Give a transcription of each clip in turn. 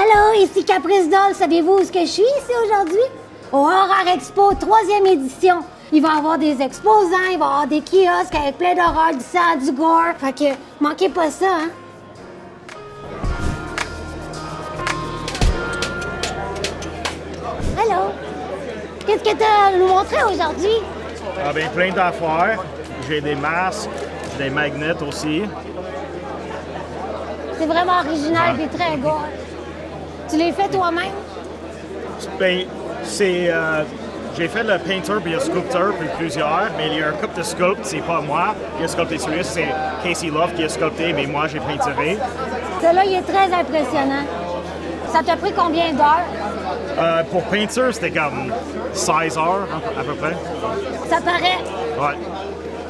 Allô, ici Caprice Doll. Savez-vous où ce que je suis ici aujourd'hui? Au Horror Expo, 3e édition. Il va y avoir des exposants, il va y avoir des kiosques avec plein d'horreur, du sang, du gore. Fait que manquez pas ça, hein? Allô? Qu'est-ce que tu as à nous montrer aujourd'hui? Ah ben, plein d'affaires. J'ai des masques, des magnets aussi. C'est vraiment original et très gore. Tu les fais toi-même? Ben, c'est... j'ai fait le painter puis le sculpteur puis plusieurs, mais il y a un couple de sculptes, c'est pas moi qui a sculpté celui-là, c'est Casey Love qui a sculpté, mais moi j'ai peinturé. Celui-là, il est très impressionnant. Ça t'a pris combien d'heures? Pour peinture, c'était comme 16 heures à peu près. Ça paraît. Ouais,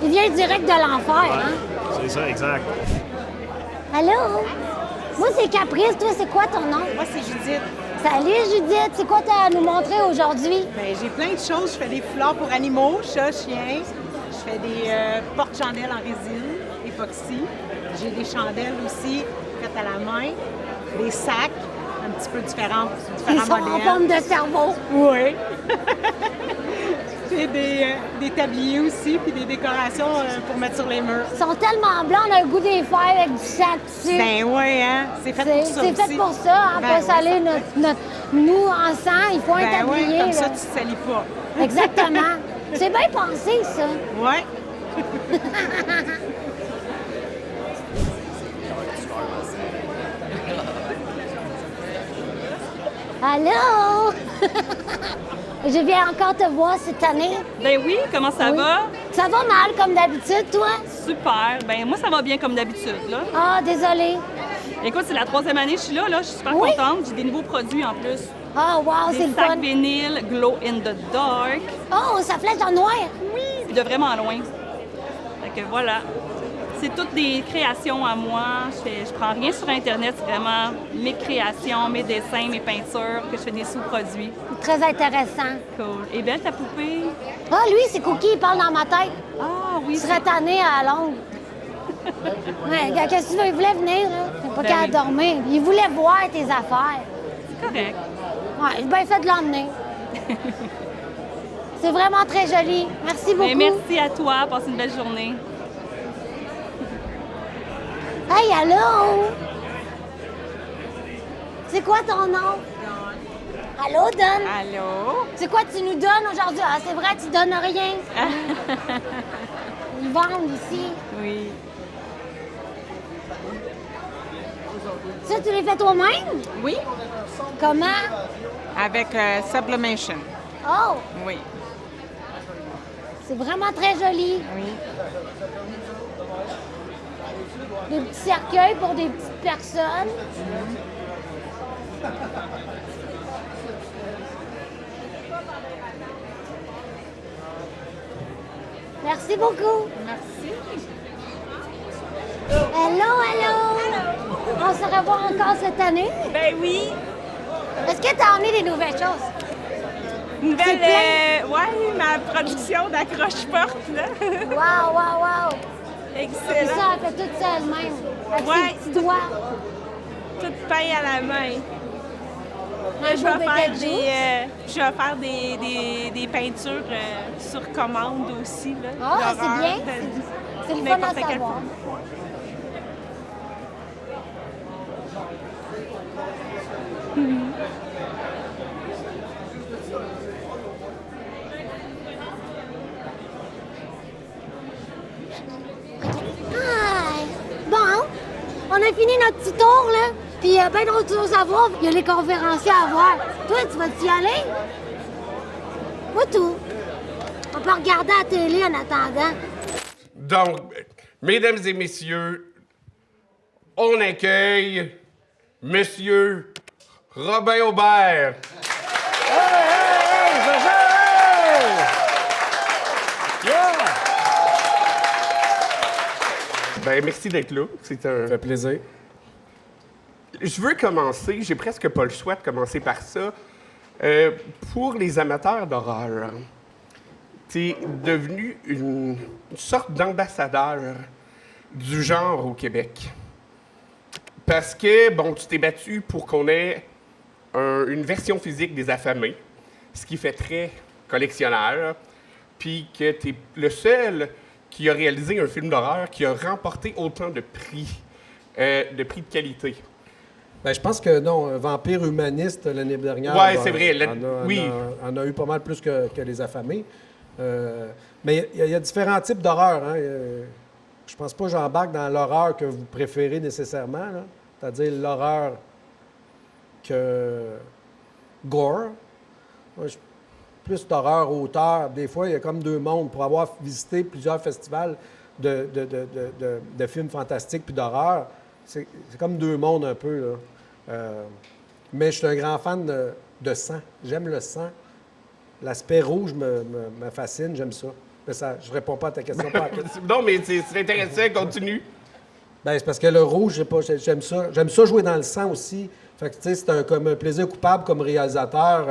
Il vient direct de l'enfer, hein? c'est ça, exact. Allô? Moi, c'est Caprice. Toi, c'est quoi ton nom? Moi, c'est Judith. Salut, Judith. C'est quoi t'as à nous montrer aujourd'hui? Ben, j'ai plein de choses. Je fais des foulards pour animaux, chats, chiens. Je fais des porte-chandelles en résine, époxy. J'ai des chandelles aussi faites à la main. Des sacs, un petit peu différents Ils sont en modèles. forme de cerveau. Oui. J'ai des tabliers aussi, puis des décorations pour mettre sur les murs. Ils sont tellement blancs, on a le goût des faire avec du sac dessus. Ben oui, hein? C'est fait pour ça C'est aussi. fait pour ça. On Ben peut oui. saler nous en sang. Il faut un Ben oui, tablier. comme ça, là. tu te salis pas. Exactement. C'est bien pensé, ça. Ouais. Allô? Je viens encore te voir cette année. Ben oui, comment ça Oui. va? Ça va mal, comme d'habitude, toi? Super. Ben moi, ça va bien comme d'habitude, là. Ah, désolée. Écoute, c'est la 3e année que je suis là, je suis super Oui? contente. J'ai des nouveaux produits en plus. Ah, wow, c'est Des le fun. sacs vinyle, glow in the dark, Oh, ça flèche en noir. puis de vraiment loin. Fait que voilà. C'est toutes des créations à moi. Je prends rien sur Internet, c'est vraiment mes créations, mes dessins, mes peintures, que je fais des sous-produits. Très intéressant. Cool. Et belle ta poupée? Ah, lui, c'est Cookie, il parle dans ma tête. Ah oui, Il serait tanné à Londres. Ouais, gars, qu'est-ce que tu veux? Il voulait venir, là. Il n'est pas Ben qu'à oui. dormir. Il voulait voir tes affaires. c'est correct. Ouais, j'ai bien fait de l'emmener. C'est vraiment très joli. Merci beaucoup. Ben, merci à toi. Passe une belle journée. Hey, allô? C'est quoi ton nom? Allô, Don? Allô? C'est quoi tu nous donnes aujourd'hui? Ah, c'est vrai, tu donnes rien. Ils vendent ici. Oui. Ça, tu les fais toi-même? Oui? Comment? Avec Sublimation. Oh, Oui. c'est vraiment très joli. Oui. Des petits cercueils pour des petites personnes. Merci beaucoup. Merci. Allô, allô. On se revoit encore cette année. Ben oui. Est-ce que tu as emmené des nouvelles choses? Nouvelle, C'est plein. ouais, ma production d'accroche-porte, là. Wow, wow, wow. Puis Excellent. ça, elle fait tout ça elle-même. Avec Ouais. ses petits doigts. Tout peint à la main. Un Je beau vais béquet de joues. je vais faire des peintures sur commande aussi, là. Ah, c'est d'horreur, bien. C'est le fun à n'importe quelle savoir. forme. Hi. Bon, on a fini notre petit tour, là. Puis il y a bien d'autres choses à voir. Il y a les conférenciers à voir. Toi, tu vas-tu y aller? Moi, tout. On peut regarder la télé en attendant. Donc, mesdames et messieurs, on accueille Monsieur Robin Aubert. Ben, merci d'être là. C'est un... Ça fait plaisir. Je veux commencer, j'ai presque pas le choix de commencer par ça. Pour les amateurs d'horreur, t'es devenu une sorte d'ambassadeur du genre au Québec. Parce que, bon, tu t'es battu pour qu'on ait une version physique des Affamés, ce qui fait très collectionneur, puis que tu es le seul qui a réalisé un film d'horreur qui a remporté autant de prix de qualité. Ben, je pense que non, Vampire humaniste l'année dernière. Ouais, c'est vrai. On a eu pas mal plus que les Affamés. Mais il y a différents types d'horreur. Hein. Je pense pas que j'embarque dans l'horreur que vous préférez nécessairement, là. C'est-à-dire l'horreur que gore. Moi, plus d'horreur auteur. Des fois, il y a comme deux mondes. Pour avoir visité plusieurs festivals de films fantastiques puis d'horreur, c'est comme deux mondes un peu, là. Mais je suis un grand fan de sang. J'aime le sang. L'aspect rouge me fascine, j'aime ça. Mais ça, je réponds pas à ta question. Non, mais c'est intéressant, continue. Ben, c'est parce que le rouge, j'aime ça. J'aime ça jouer dans le sang aussi. Fait que, tu sais, c'est comme un plaisir coupable comme réalisateur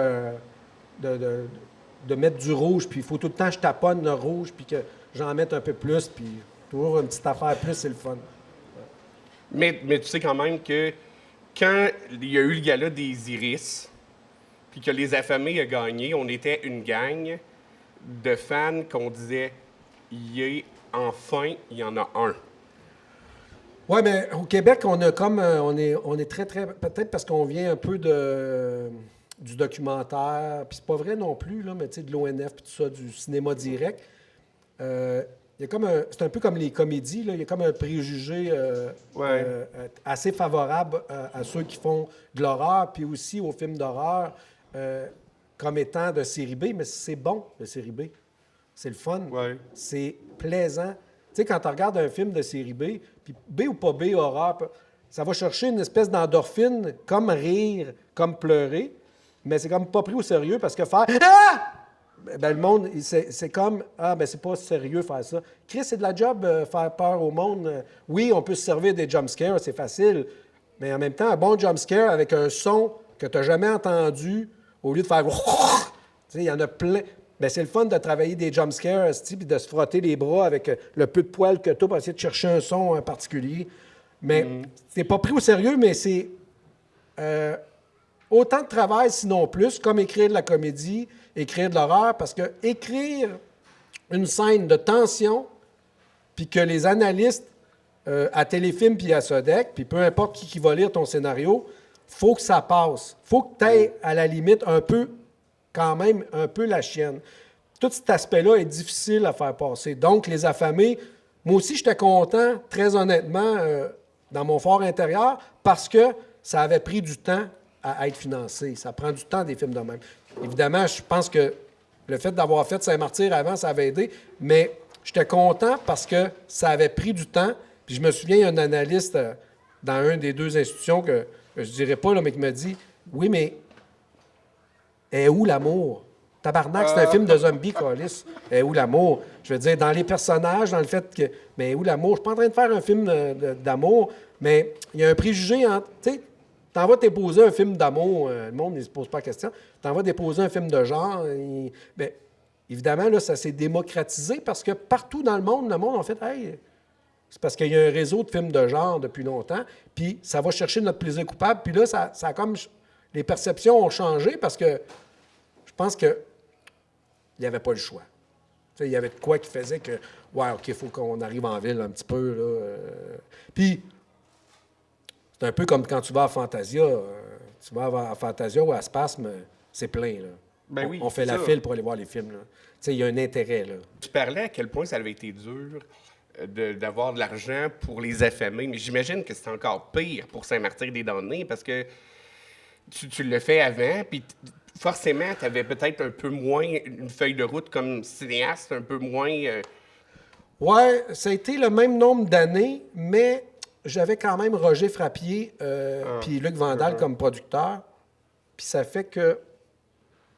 de mettre du rouge. Puis il faut tout le temps que je taponne le rouge, puis que j'en mette un peu plus. Puis toujours une petite affaire plus, c'est le fun. Mais tu sais quand même que quand il y a eu le gala des Iris, puis que Les Affamés a gagné, on était une gang de fans qu'on disait enfin, il y en a un. Oui, mais au Québec, on a comme on est très, très. Peut-être parce qu'on vient un peu du documentaire, puis c'est pas vrai non plus, là, mais tu sais, de l'ONF, puis tout ça, du cinéma direct. Il y a comme c'est un peu comme les comédies, là, il y a comme un préjugé assez favorable à ceux qui font de l'horreur, puis aussi aux films d'horreur comme étant de série B, mais c'est bon, de série B. C'est le fun. Ouais. C'est plaisant. Tu sais, quand tu regardes un film de série B, puis B ou pas B, horreur, ça va chercher une espèce d'endorphine, comme rire, comme pleurer, mais c'est comme pas pris au sérieux parce que faire Ah! Ben, le monde, c'est comme Ah, ben c'est pas sérieux faire ça. Chris, c'est de la job faire peur au monde. Oui, on peut se servir des jumpscares, c'est facile, mais en même temps, un bon jumpscare avec un son que tu n'as jamais entendu, au lieu de faire Tu sais, il y en a plein. Bien, c'est le fun de travailler des jumpscares, puis de se frotter les bras avec le peu de poils que tu as pour essayer de chercher un son particulier. Mais c'est pas pris au sérieux, mais c'est autant de travail, sinon plus, comme écrire de la comédie, écrire de l'horreur, parce que écrire une scène de tension, puis que les analystes à Téléfilm puis à Sodec, puis peu importe qui va lire ton scénario, faut que ça passe. Faut que tu aies, à la limite, quand même un peu la chienne. Tout cet aspect-là est difficile à faire passer. Donc, Les Affamés, moi aussi, j'étais content, très honnêtement, dans mon fort intérieur, parce que ça avait pris du temps à être financé. Ça prend du temps, des films de même. Évidemment, je pense que le fait d'avoir fait Saint-Martyr avant, ça avait aidé, mais j'étais content parce que ça avait pris du temps. Puis je me souviens, il y a un analyste dans une des deux institutions que je ne dirais pas, là, mais qui me dit « Oui, mais est où l'amour? Tabarnak, c'est un film de zombies, câlisse. Est où l'amour? » Je veux dire, dans les personnages, dans le fait que... Mais est où l'amour? Je suis pas en train de faire un film d'amour, mais il y a un préjugé entre... Tu sais, t'en vas déposer un film d'amour, le monde ne se pose pas la question. T'en vas déposer un film de genre. Bien, évidemment, là, ça s'est démocratisé parce que partout dans le monde a fait « Hey, c'est parce qu'il y a un réseau de films de genre depuis longtemps, puis ça va chercher notre plaisir coupable. » Puis là, ça a comme... Les perceptions ont changé parce que je pense qu'il n'y avait pas le choix. Il y avait de quoi qui faisait que, ouais, OK, il faut qu'on arrive en ville un petit peu. Là. Puis, c'est un peu comme quand tu vas à Fantasia. Tu vas à Fantasia ou à Spasme, c'est plein. Là. Ben oui, on fait la file pour aller voir les films. Il y a un intérêt. Là. Tu parlais à quel point ça avait été dur d'avoir de l'argent pour Les Affamés, mais j'imagine que c'est encore pire pour Saint-Martyr-des-Damnés parce que tu le fais avant, puis forcément, tu avais peut-être un peu moins une feuille de route comme cinéaste, un peu moins... Ouais, ça a été le même nombre d'années, mais j'avais quand même Roger Frappier puis Luc Vandal comme producteurs. Puis ça fait que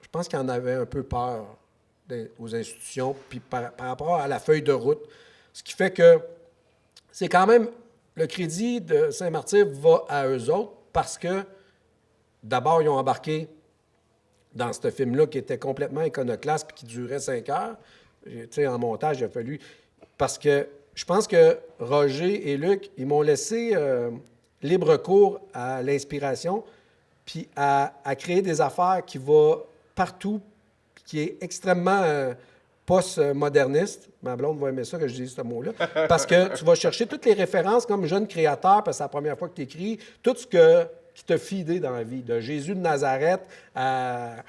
je pense qu'il en avait un peu peur aux institutions, puis par rapport à la feuille de route. Ce qui fait que c'est quand même... Le crédit de Saint-Martyr va à eux autres parce que d'abord, ils ont embarqué dans ce film-là qui était complètement iconoclaste et qui durait 5 heures. Tu sais, en montage, il a fallu... Parce que je pense que Roger et Luc, ils m'ont laissé libre cours à l'inspiration. puis à créer des affaires qui vont partout, puis qui est extrêmement post-moderniste. Ma blonde va aimer ça que je dise ce mot-là. Parce que tu vas chercher toutes les références comme jeune créateur, parce que c'est la première fois que tu écris, tout ce qui t'a fidé dans la vie, de Jésus de Nazareth à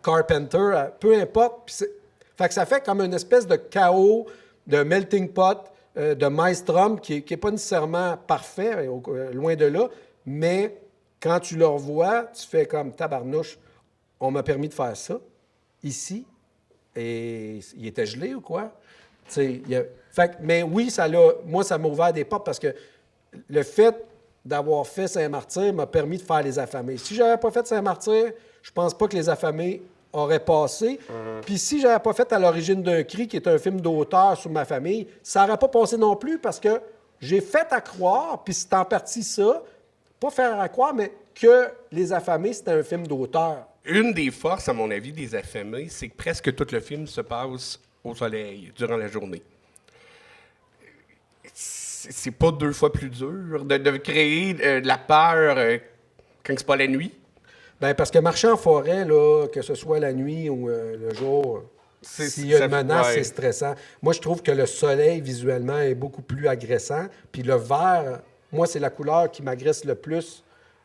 Carpenter, peu importe. Fait que ça fait comme une espèce de chaos, de melting pot, de maelstrom qui n'est pas nécessairement parfait, loin de là, mais quand tu le revois, tu fais comme tabarnouche, on m'a permis de faire ça, ici, et il était gelé ou quoi? Mais oui, moi, ça m'a ouvert des portes parce que le fait d'avoir fait Saint-Martyr m'a permis de faire Les Affamés. Si je n'avais pas fait Saint-Martyr, je pense pas que Les Affamés auraient passé. Puis si je n'avais pas fait À l'origine d'un cri, qui est un film d'auteur sur ma famille, ça n'aurait pas passé non plus parce que j'ai fait à croire, puis c'est en partie ça, pas faire à croire, mais que Les Affamés, c'était un film d'auteur. Une des forces, à mon avis, des Affamés, c'est que presque tout le film se passe au soleil durant la journée. C'est pas 2 fois plus dur de créer de la peur quand c'est pas la nuit? Bien, parce que marcher en forêt, là, que ce soit la nuit ou le jour, s'il y a une menace, c'est stressant. Moi, je trouve que le soleil, visuellement, est beaucoup plus agressant. Puis le vert, moi, c'est la couleur qui m'agresse le plus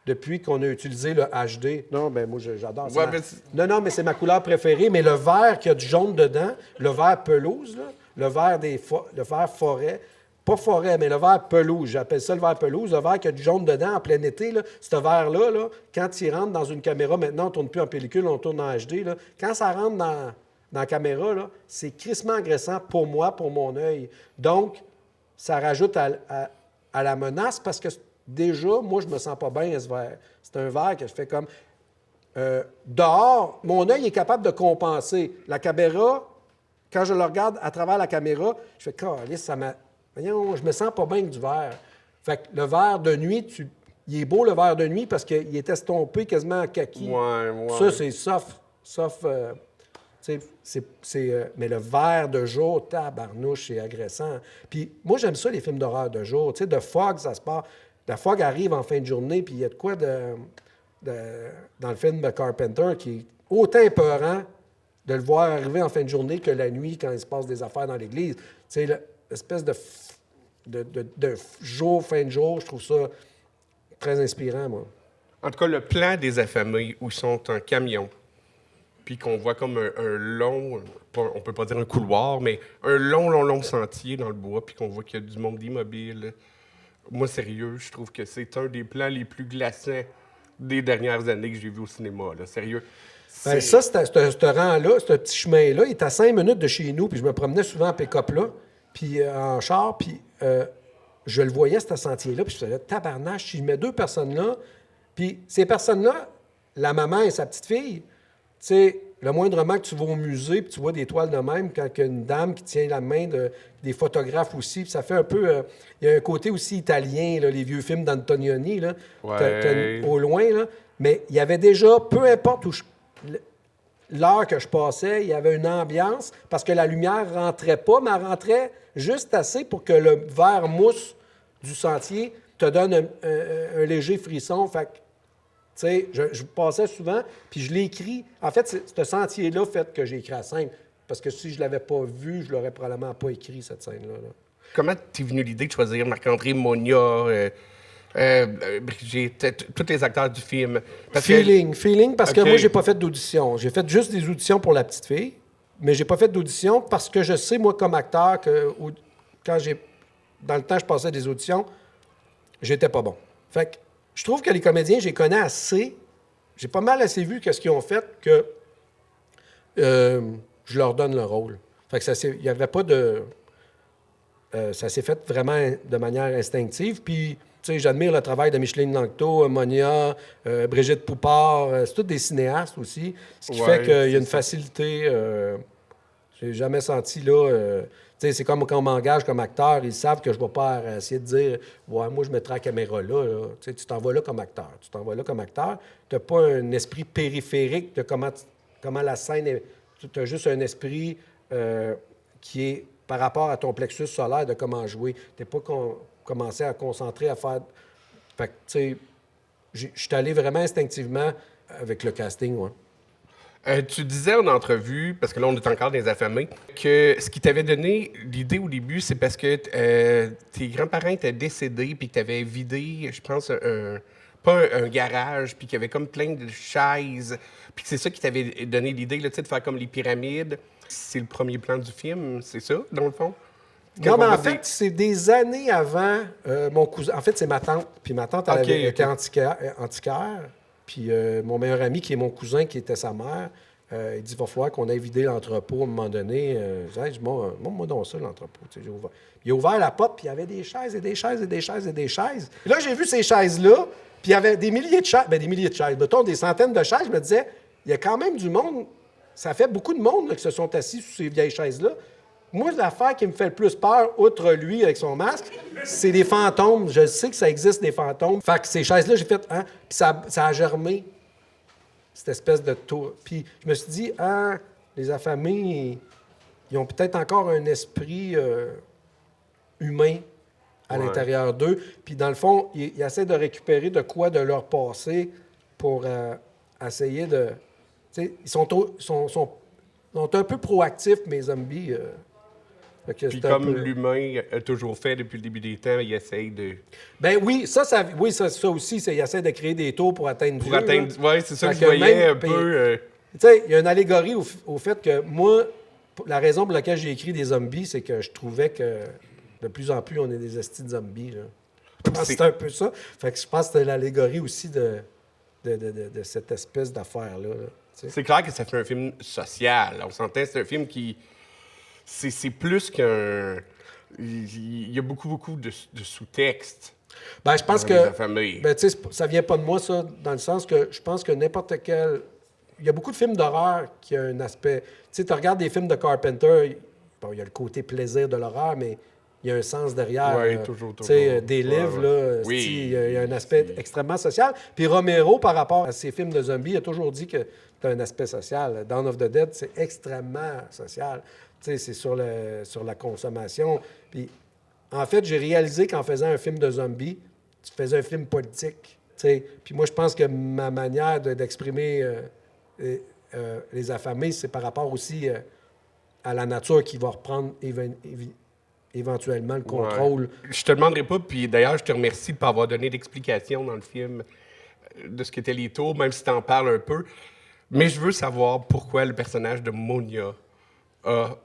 depuis qu'on a utilisé le HD. Non, ben moi, j'adore ça. Non, mais c'est ma couleur préférée. Mais le vert qui a du jaune dedans, le vert pelouse, là, le vert forêt, pas forêt, mais le vert pelouse. J'appelle ça le vert pelouse. Le vert qui a du jaune dedans en plein été, là, ce vert-là, là, quand il rentre dans une caméra, maintenant, on ne tourne plus en pellicule, on tourne en HD. Là, quand ça rentre dans la caméra, là, c'est crissement agressant pour moi, pour mon œil. Donc, ça rajoute à la menace parce que déjà, moi, je me sens pas bien à ce vert. C'est un vert que je fais comme... dehors, mon œil est capable de compenser. La caméra, quand je le regarde à travers la caméra, je fais « Calisse, ça m'a... » Voyons, je me sens pas bien avec du vert. Fait que le vert de nuit, il est beau le vert de nuit parce qu'il est estompé quasiment en kaki. Ouais. Ça, c'est soft. Mais le vert de jour, tabarnouche, c'est agressant. Puis moi, j'aime ça, les films d'horreur de jour. Tu sais, de Fog, ça se passe. La Fog arrive en fin de journée, puis il y a de quoi dans le film de Carpenter qui est autant épeurant de le voir arriver en fin de journée que la nuit quand il se passe des affaires dans l'église. Tu sais, l'espèce de jour, fin de jour, je trouve ça très inspirant, moi. En tout cas, le plan des Affamés où ils sont en camion, puis qu'on voit comme un long, on peut pas dire un couloir, mais un long sentier dans le bois, puis qu'on voit qu'il y a du monde immobile. Moi, sérieux, je trouve que c'est un des plans les plus glaçants des dernières années que j'ai vu au cinéma. Là. Sérieux. Ben, ça, ce rang-là, ce petit chemin-là, il est à 5 minutes de chez nous, puis je me promenais souvent en pick-up là, puis en char, puis je le voyais, ce sentier-là, puis je faisais tabarnache, si je mets 2 personnes là, puis ces personnes-là, la maman et sa petite fille, tu sais, le moindrement que tu vas au musée puis tu vois des toiles de même, quand il y a une dame qui tient la main des photographes aussi, puis ça fait un peu... il y a un côté aussi italien, là, les vieux films d'Antonioni, là, au loin, là. Mais il y avait déjà, peu importe où l'heure que je passais, il y avait une ambiance, parce que la lumière rentrait pas, mais elle rentrait juste assez pour que le vert mousse du sentier te donne un léger frisson. Fait que, tu sais, je passais souvent, puis je l'ai écrit. En fait, c'est ce sentier-là fait que j'ai écrit la scène. Parce que si je ne l'avais pas vu, je l'aurais probablement pas écrit, cette scène-là. Là. Comment t'es venu l'idée de choisir Marc-André, Monia, Brigitte, tous les acteurs du film? Feeling, parce que moi, j'ai pas fait d'audition. J'ai fait juste des auditions pour la petite fille, mais j'ai pas fait d'audition parce que je sais, moi, comme acteur, que dans le temps, je passais des auditions, j'étais pas bon. Fait que je trouve que les comédiens, je les connais assez. J'ai pas mal assez vu ce qu'ils ont fait que je leur donne le rôle. Fait que il n'y avait pas de... ça s'est fait vraiment de manière instinctive. Puis, tu sais, j'admire le travail de Micheline Langto, Monia, Brigitte Poupard. C'est tous des cinéastes aussi. Ce qui fait qu'il y a une facilité... j'ai jamais senti, là... tu sais, c'est comme quand on m'engage comme acteur, ils savent que je ne vais pas essayer de dire « Ouais, moi, je mettrai la caméra là. » Tu sais, tu t'en vas là comme acteur. Tu n'as pas un esprit périphérique de comment la scène est... Tu as juste un esprit qui est par rapport à ton plexus solaire de comment jouer. Tu n'es pas commencé à concentrer, à faire... Fait que, tu sais, je suis allé vraiment instinctivement avec le casting, ouais. Tu disais en entrevue, parce que là, on est encore dans les affamés, que ce qui t'avait donné l'idée au début, c'est parce que tes grands-parents étaient décédés, puis que tu avais vidé, je pense, pas un garage, puis qu'il y avait comme plein de chaises, puis que c'est ça qui t'avait donné l'idée, là, tu sais, de faire comme les pyramides. C'est le premier plan du film, c'est ça, dans le fond? Non, mais en fait, c'est des années avant mon cousin. En fait, c'est ma tante. Puis ma tante, elle était antiquaire. Puis mon meilleur ami, qui est mon cousin, qui était sa mère, il dit, il va falloir qu'on aille vider l'entrepôt à un moment donné. Je dis, moi donc ça, l'entrepôt. Il a ouvert la porte, puis il y avait des chaises et des chaises et des chaises et des chaises. Puis là, j'ai vu ces chaises-là, puis il y avait des milliers de chaises. Bien, des milliers de chaises. Mettons, des centaines de chaises. Je me disais, il y a quand même du monde. Ça fait beaucoup de monde là, qui se sont assis sur ces vieilles chaises-là. Moi, l'affaire qui me fait le plus peur, outre lui avec son masque, c'est les fantômes. Je sais que ça existe, des fantômes. Fait que ces chaises-là, j'ai fait, hein? Puis ça a germé, cette espèce de tour. Puis je me suis dit, ah, les affamés, ils ont peut-être encore un esprit humain à l'intérieur d'eux. Puis dans le fond, ils essaient de récupérer de quoi de leur passé pour essayer de... Tu sais, ils sont un peu proactifs, mes zombies. Puis comme l'humain a toujours fait depuis le début des temps, il essaye de... Ben oui, ça aussi, il essaie de créer des tours pour atteindre Dieu. Oui, c'est ça que je voyais un peu... Tu sais, il y a une allégorie au fait que moi, la raison pour laquelle j'ai écrit des zombies, c'est que je trouvais que de plus en plus, on est des estis de zombies. Là. Je pense que c'est un peu ça. Fait que je pense que c'est l'allégorie aussi de cette espèce d'affaire-là. Là, c'est clair que ça fait un film social. On s'entend, c'est un film qui... C'est plus qu'un... Il y a beaucoup de sous-textes. Ben, je pense que... Ben, tu sais, ça vient pas de moi, ça, dans le sens que je pense que n'importe quel... Il y a beaucoup de films d'horreur qui ont un aspect... Tu sais, tu regardes des films de Carpenter, bon, il y a le côté plaisir de l'horreur, mais il y a un sens derrière. Oui, toujours. Tu sais, des livres, là, oui, il y a un aspect extrêmement social. Puis Romero, par rapport à ses films de zombies, a toujours dit que tu as un aspect social. Dawn of the Dead, c'est extrêmement social. Tu sais, c'est sur la consommation. Puis, en fait, j'ai réalisé qu'en faisant un film de zombies, tu faisais un film politique. Tu sais. Puis moi, je pense que ma manière d'exprimer les affamés, c'est par rapport aussi à la nature qui va reprendre éventuellement le contrôle. Ouais. Je te demanderai pas, puis d'ailleurs, je te remercie de ne pas avoir donné d'explication dans le film de ce qu'étaient les tours, même si tu en parles un peu. Mais je veux savoir pourquoi le personnage de Monia a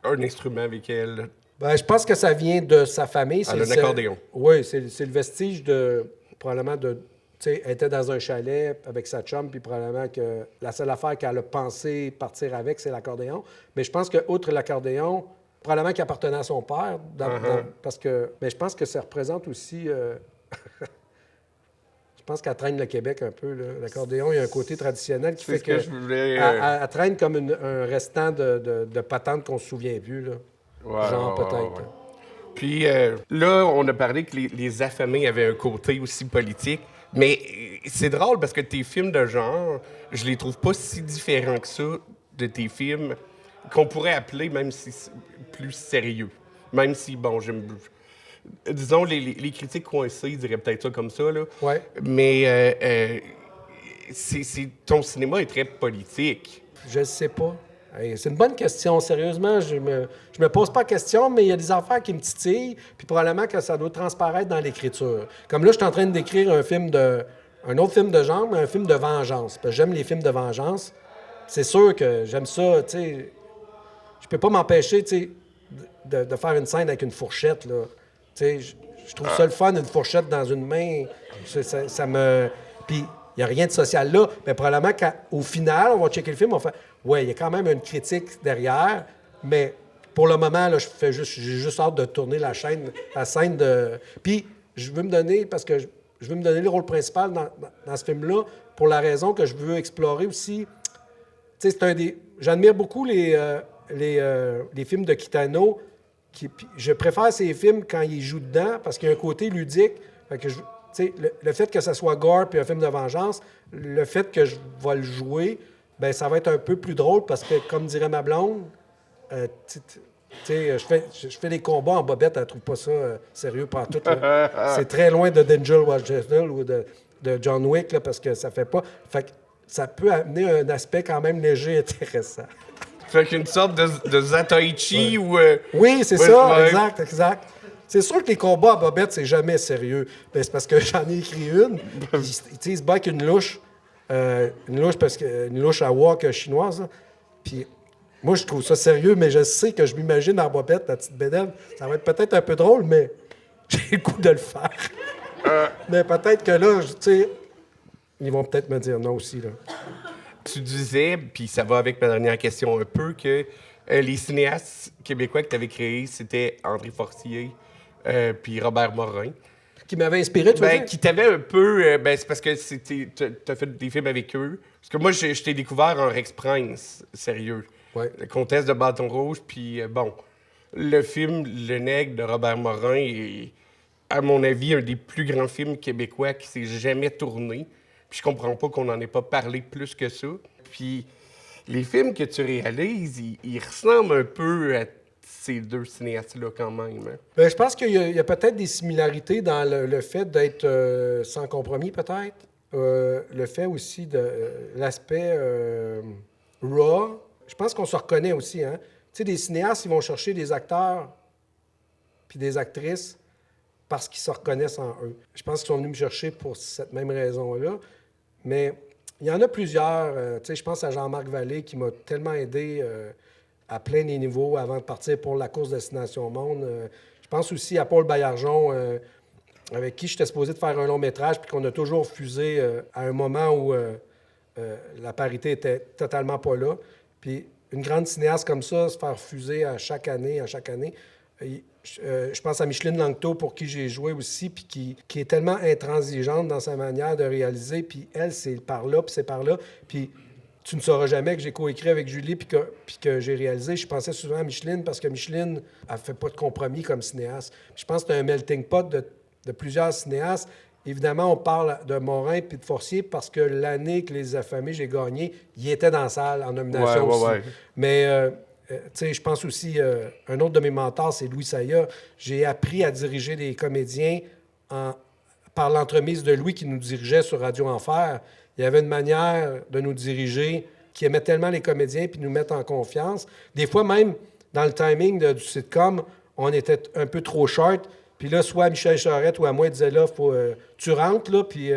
un instrument avec elle. Ben, je pense que ça vient de sa famille. Elle a un accordéon. Oui, c'est le vestige probablement de... Tu sais, elle était dans un chalet avec sa chum, puis probablement que la seule affaire qu'elle a pensé partir avec, c'est l'accordéon. Mais je pense que outre l'accordéon, probablement qu'il appartenait à son père, parce que... Mais je pense que ça représente aussi... Je pense qu'elle traîne le Québec un peu. Là. L'accordéon, il y a un côté traditionnel qui fait que elle traîne comme un restant de patente qu'on se souvient plus. Là. Ouais, genre, peut-être. Ouais. Puis là, on a parlé que les affamés avaient un côté aussi politique. Mais c'est drôle parce que tes films de genre, je les trouve pas si différents que ça de tes films qu'on pourrait appeler, même si plus sérieux. Même si, bon, disons, les critiques coincées diraient peut-être ça comme ça, là. Ouais. Mais ton cinéma est très politique. Je ne sais pas. Hey, c'est une bonne question. Sérieusement, je me pose pas de question, mais il y a des affaires qui me titillent, puis probablement que ça doit transparaître dans l'écriture. Comme là, je suis en train d'écrire un autre film de genre, mais un film de vengeance. Parce que j'aime les films de vengeance. C'est sûr que j'aime ça, tu sais. Je peux pas m'empêcher, tu sais, de faire une scène avec une fourchette, là. Tu sais, je trouve ça le fun, une fourchette dans une main. Ça me... Puis, il n'y a rien de social là. Mais probablement qu'au final, on va checker le film, on va faire « Ouais, il y a quand même une critique derrière, mais pour le moment, là, j'ai juste hâte de tourner la scène de... » Puis, je veux me donner le rôle principal dans ce film-là pour la raison que je veux explorer aussi. Tu sais, j'admire beaucoup les films de Kitano. Je préfère ces films quand il joue dedans parce qu'il y a un côté ludique. Fait que le fait que ça soit gore puis un film de vengeance, le fait que je vais le jouer, ben ça va être un peu plus drôle parce que, comme dirait ma blonde, Tu sais, je fais des combats en bobette, elle ne trouve pas ça sérieux pantoute. Là. C'est très loin de Denzel Washington ou de John Wick, là, parce que ça fait pas... Fait que ça peut amener un aspect quand même léger intéressant. Fait qu'une sorte de Zatoichi ou... Oui, c'est ouais, ça, ouais. exact. C'est sûr que les combats à bobette, c'est jamais sérieux. Ben, c'est parce que j'en ai écrit une. Il se bat avec une louche à wok chinoise. Là. Puis moi, je trouve ça sérieux, mais je sais que je m'imagine en bobette, la petite bédaine. Ça va être peut-être un peu drôle, mais j'ai le goût de le faire. Mais peut-être que là, tu sais, ils vont peut-être me dire non aussi, là. Tu disais, puis ça va avec ma dernière question un peu, que les cinéastes québécois que tu avais créés, c'était André Forcier puis Robert Morin. Qui m'avait inspiré, tu veux dire? Qui t'avait un peu... c'est parce que t'as fait des films avec eux. Parce que moi, je t'ai découvert en Rex Prince, sérieux. Ouais. La Comtesse de Bâton Rouge, puis le film Le Nègre de Robert Morin est, à mon avis, un des plus grands films québécois qui s'est jamais tourné. Puis je comprends pas qu'on n'en ait pas parlé plus que ça. Puis les films que tu réalises, ils ressemblent un peu à ces deux cinéastes-là quand même. Hein? Ben, je pense qu'il y a peut-être des similarités dans le fait d'être sans compromis, peut-être. Le fait aussi de l'aspect raw. Je pense qu'on se reconnaît aussi. Hein? Tu sais, des cinéastes, ils vont chercher des acteurs puis des actrices parce qu'ils se reconnaissent en eux. Je pense qu'ils sont venus me chercher pour cette même raison-là. Mais il y en a plusieurs. Tu sais, je pense à Jean-Marc Vallée qui m'a tellement aidé à plein des niveaux avant de partir pour la course Destination Monde. Je pense aussi à Paul Baillargeon, avec qui j'étais supposé de faire un long métrage puis qu'on a toujours fusé à un moment où la parité était totalement pas là. Puis une grande cinéaste comme ça, se faire refuser à chaque année. Je pense à Micheline Langto, pour qui j'ai joué aussi, puis qui est tellement intransigeante dans sa manière de réaliser. Puis elle, c'est par là, puis c'est par là. Puis tu ne sauras jamais que j'ai coécrit avec Julie, puis que j'ai réalisé. Je pensais souvent à Micheline, parce que Micheline, elle fait pas de compromis comme cinéaste. Puis je pense que c'est un melting pot de plusieurs cinéastes. Évidemment, on parle de Morin puis de Forcier parce que l'année que Les Affamés, j'ai gagné, il était dans la salle en nomination aussi. Ouais. Mais, tu sais, je pense aussi, un autre de mes mentors, c'est Louis Saya. J'ai appris à diriger des comédiens par l'entremise de Louis qui nous dirigeait sur Radio Enfer. Il y avait une manière de nous diriger qui aimait tellement les comédiens puis nous mettre en confiance. Des fois, même, dans le timing du sitcom, on était un peu trop short. Puis là, soit Michel Charette ou à moi, il disait là, faut, tu rentres, là, puis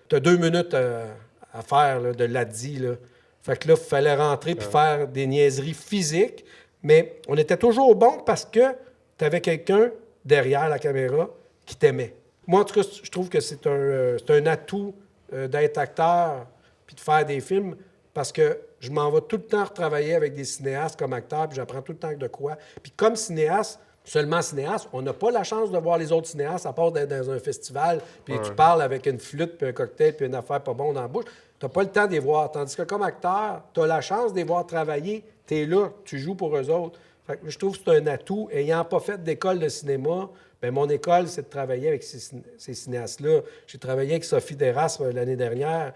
tu as 2 minutes à faire là, de l'addi, là. Fait que là, il fallait rentrer puis faire des niaiseries physiques. Mais on était toujours bon parce que tu avais quelqu'un derrière la caméra qui t'aimait. Moi, en tout cas, je trouve que c'est un atout d'être acteur puis de faire des films parce que je m'en vais tout le temps retravailler avec des cinéastes comme acteur puis j'apprends tout le temps de quoi. Puis comme cinéaste, seulement cinéaste, on n'a pas la chance de voir les autres cinéastes à part d'être dans un festival, puis tu parles avec une flûte, puis un cocktail, puis une affaire pas bonne dans la bouche. Tu n'as pas le temps de les voir. Tandis que comme acteur, tu as la chance de les voir travailler. Tu es là, tu joues pour eux autres. Fait que je trouve que c'est un atout. Ayant pas fait d'école de cinéma, bien, mon école, c'est de travailler avec ces cinéastes-là. J'ai travaillé avec Sophie Derasme l'année dernière.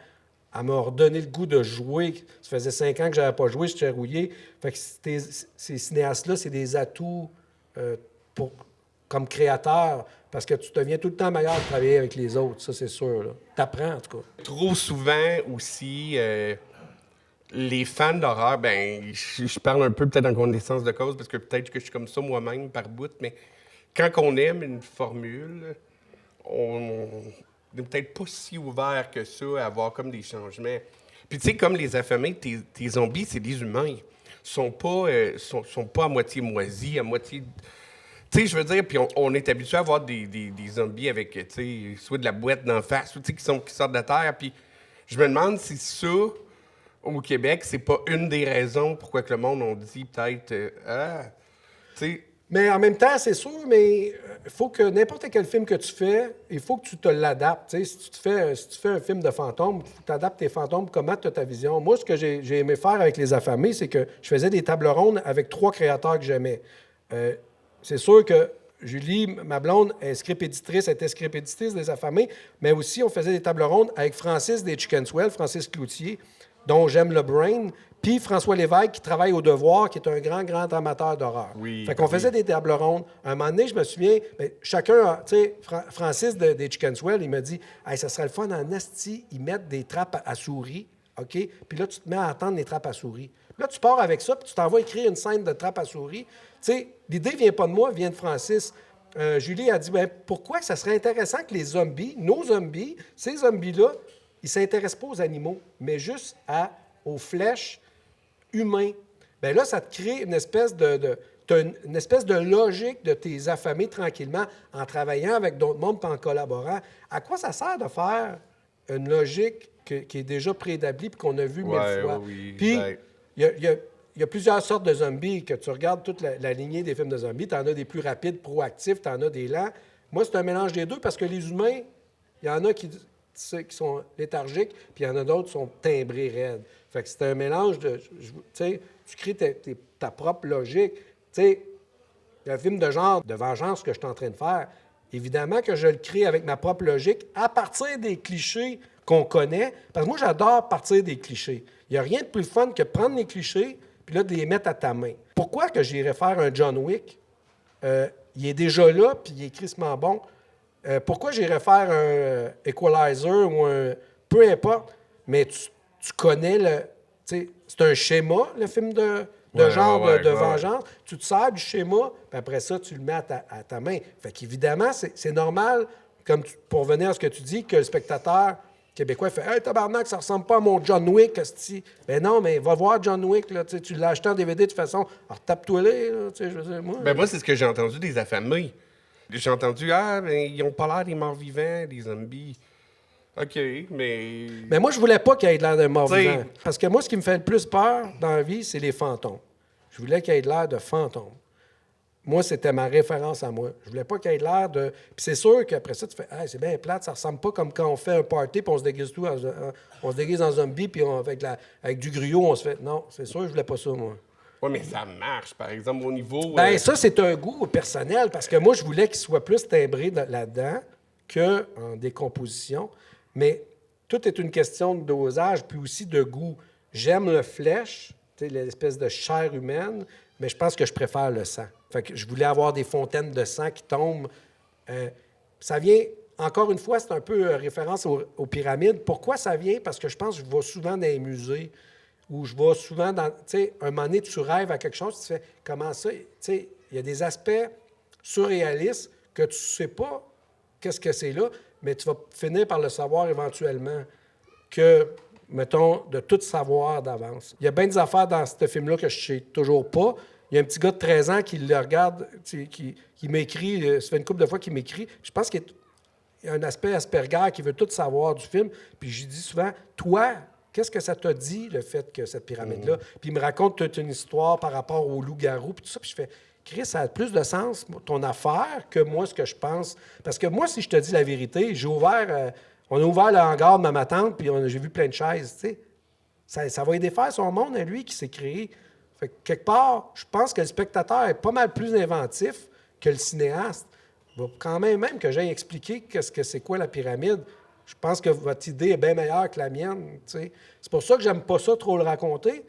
Elle m'a redonné le goût de jouer. Ça faisait 5 ans que je n'avais pas joué, j'étais rouillé. Fait que ces cinéastes-là, c'est des atouts comme créateur, parce que tu deviens tout le temps meilleur de travailler avec les autres, ça c'est sûr. Tu apprends en tout cas. Trop souvent aussi, les fans d'horreur, ben je parle un peu peut-être en connaissance de cause, parce que peut-être que je suis comme ça moi-même par bout, mais quand on aime une formule, on n'est peut-être pas si ouvert que ça à avoir comme des changements. Puis tu sais, comme Les Affamés, tes zombies, c'est des humains. Sont pas à moitié moisis, à moitié... Tu sais, je veux dire, puis on est habitué à voir des zombies avec, tu sais, soit de la boîte d'en face, ou tu sais, qui sortent de la terre. Puis je me demande si ça, au Québec, c'est pas une des raisons pourquoi que le monde, on dit peut-être, tu sais... Mais en même temps, c'est sûr, mais il faut que n'importe quel film que tu fais, il faut que tu te l'adaptes. Tu sais, si tu fais un film de fantômes, il faut que tu adaptes tes fantômes, comment tu as ta vision. Moi, ce que j'ai aimé faire avec Les Affamés, c'est que je faisais des tables rondes avec 3 créateurs que j'aimais. C'est sûr que Julie, ma blonde, est script-éditrice, était script-éditrice des Affamés, mais aussi on faisait des tables rondes avec Francis des Chicken Swell, Francis Cloutier, dont j'aime le Brain, puis François Lévesque, qui travaille au Devoir, qui est un grand, grand amateur d'horreur. Oui, Fait qu'on faisait des tables rondes. À un moment donné, je me souviens, chacun, tu sais, Francis des Chickenswell, il m'a dit « Hey, ça serait le fun en esti, ils mettent des trappes à souris, OK? Puis là, tu te mets à entendre les trappes à souris. Puis là, tu pars avec ça, puis tu t'en vas écrire une scène de trappes à souris. Tu sais, l'idée vient pas de moi, elle vient de Francis. Julie a dit, pourquoi ça serait intéressant que les zombies, nos zombies, ces zombies-là, ils ne s'intéressent pas aux animaux, mais juste aux flèches humains. Bien là, ça te crée une espèce une espèce de logique de tes affamés tranquillement en travaillant avec d'autres mondes et en collaborant. À quoi ça sert de faire une logique qui est déjà préétablie et qu'on a vue mille fois? Puis, il y a plusieurs sortes de zombies. Que tu regardes toute la lignée des films de zombies, tu en as des plus rapides, proactifs, tu en as des lents. Moi, c'est un mélange des deux parce que les humains, il y en a qui sont léthargiques, puis il y en a d'autres qui sont timbrés raides. Fait que c'est un mélange de... Tu sais, tu crées ta propre logique. Tu sais, un film de genre de vengeance que je suis en train de faire, évidemment que je le crée avec ma propre logique à partir des clichés qu'on connaît. Parce que moi, j'adore partir des clichés. Il n'y a rien de plus fun que prendre les clichés puis là, de les mettre à ta main. Pourquoi que j'irais faire un John Wick? Il est déjà là, puis il est crissement bon. Pourquoi j'irais faire un Equalizer ou un... Peu importe, mais tu connais le... C'est un schéma, le film de vengeance. Tu te sers du schéma, puis après ça, tu le mets à ta main. Fait qu'évidemment, c'est normal, pour revenir à ce que tu dis, que le spectateur québécois fait « Hey, tabarnak, ça ressemble pas à mon John Wick, esti. » Ben non, mais va voir John Wick, là, tu l'as acheté en DVD de toute façon. Alors, tape-toi là, je veux dire, moi. Ben moi, c'est ce que j'ai entendu des affamés. J'ai entendu, ils ont pas l'air des morts vivants, des zombies. OK, mais... Mais moi, je voulais pas qu'il y ait de l'air de mort-vivant. Parce que moi, ce qui me fait le plus peur dans la vie, c'est les fantômes. Je voulais qu'il y ait de l'air de fantômes. Moi, c'était ma référence à moi. Je voulais pas qu'il y ait de l'air de... Puis c'est sûr qu'après ça, tu fais « Hey, c'est bien plate, ça ressemble pas comme quand on fait un party puis on se déguise tout, on se déguise en zombie puis avec du griot, on se fait... » Non, c'est sûr, je voulais pas ça, moi. Oui, mais ça marche, par exemple, au niveau... Bien, ça, c'est un goût personnel, parce que moi, je voulais qu'il soit plus timbré là-dedans qu'en décomposition. Mais tout est une question de dosage, puis aussi de goût. J'aime le flèche, l'espèce de chair humaine, mais je pense que je préfère le sang. Fait que je voulais avoir des fontaines de sang qui tombent. Ça vient, encore une fois, c'est un peu référence aux pyramides. Pourquoi ça vient? Parce que je pense que je vais souvent dans les musées, où je vais souvent dans... Tu sais, un moment donné, tu rêves à quelque chose, tu fais « Comment ça? » Tu sais, il y a des aspects surréalistes que tu ne sais pas qu'est-ce que c'est là, mais tu vas finir par le savoir éventuellement que, mettons, de tout savoir d'avance. Il y a bien des affaires dans ce film-là que je ne sais toujours pas. Il y a un petit gars de 13 ans qui le regarde, qui m'écrit, ça fait une couple de fois qu'il m'écrit. Je pense qu'il y a un aspect Asperger qui veut tout savoir du film. Puis je dis souvent, toi, qu'est-ce que ça t'a dit, le fait que cette pyramide-là? Puis il me raconte toute une histoire par rapport au loup-garou, puis tout ça. Puis je fais, Chris, ça a plus de sens, ton affaire, que moi, ce que je pense. Parce que moi, si je te dis la vérité, on a ouvert le hangar de ma tante, puis j'ai vu plein de chaises, tu sais. Ça va y défaire son monde à lui qui s'est créé. Fait que, quelque part, je pense que le spectateur est pas mal plus inventif que le cinéaste. Il va quand même que j'aille expliquer c'est quoi la pyramide. Je pense que votre idée est bien meilleure que la mienne. T'sais. C'est pour ça que j'aime pas ça trop le raconter,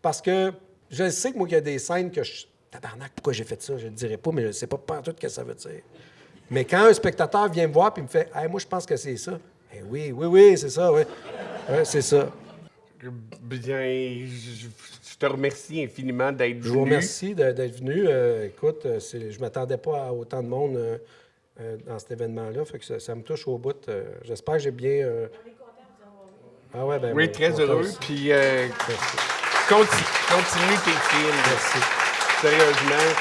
parce que je sais que moi, qu'il y a des scènes que je... Tabarnak, pourquoi j'ai fait ça? Je ne le dirai pas, mais je ne sais pas tout ce que ça veut dire. Mais quand un spectateur vient me voir et me fait « Hey, moi, je pense que c'est ça. » Eh oui, c'est ça, oui. Ouais, c'est ça. Bien, je te remercie infiniment d'être venu. Je vous remercie d'être venu. Écoute, je ne m'attendais pas à autant de monde dans cet événement-là. Fait que ça me touche au bout. J'espère que j'ai bien... Ah ouais, ben, oui, très heureux. Puis continue tes films. Merci. Sérieusement.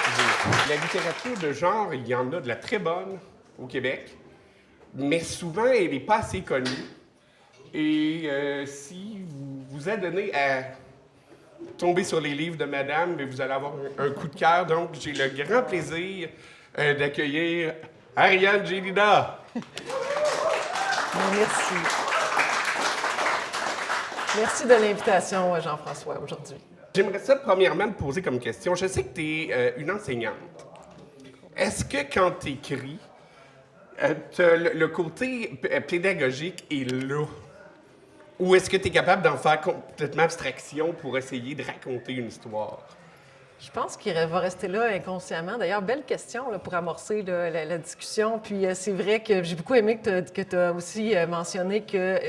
La littérature de genre, il y en a de la très bonne au Québec, mais souvent, elle n'est pas assez connue. Et si vous adonnez à tomber sur les livres de Madame, vous allez avoir un coup de cœur. Donc, j'ai le grand plaisir d'accueillir Ariane Gélina. Merci. Merci de l'invitation, Jean-François, aujourd'hui. J'aimerais ça, premièrement, te poser comme question. Je sais que tu es une enseignante. Est-ce que quand tu écris, le côté pédagogique est là? Ou est-ce que tu es capable d'en faire complètement abstraction pour essayer de raconter une histoire? Je pense qu'il va rester là inconsciemment. D'ailleurs, belle question là, pour amorcer là, la discussion. Puis c'est vrai que j'ai beaucoup aimé que tu as aussi mentionné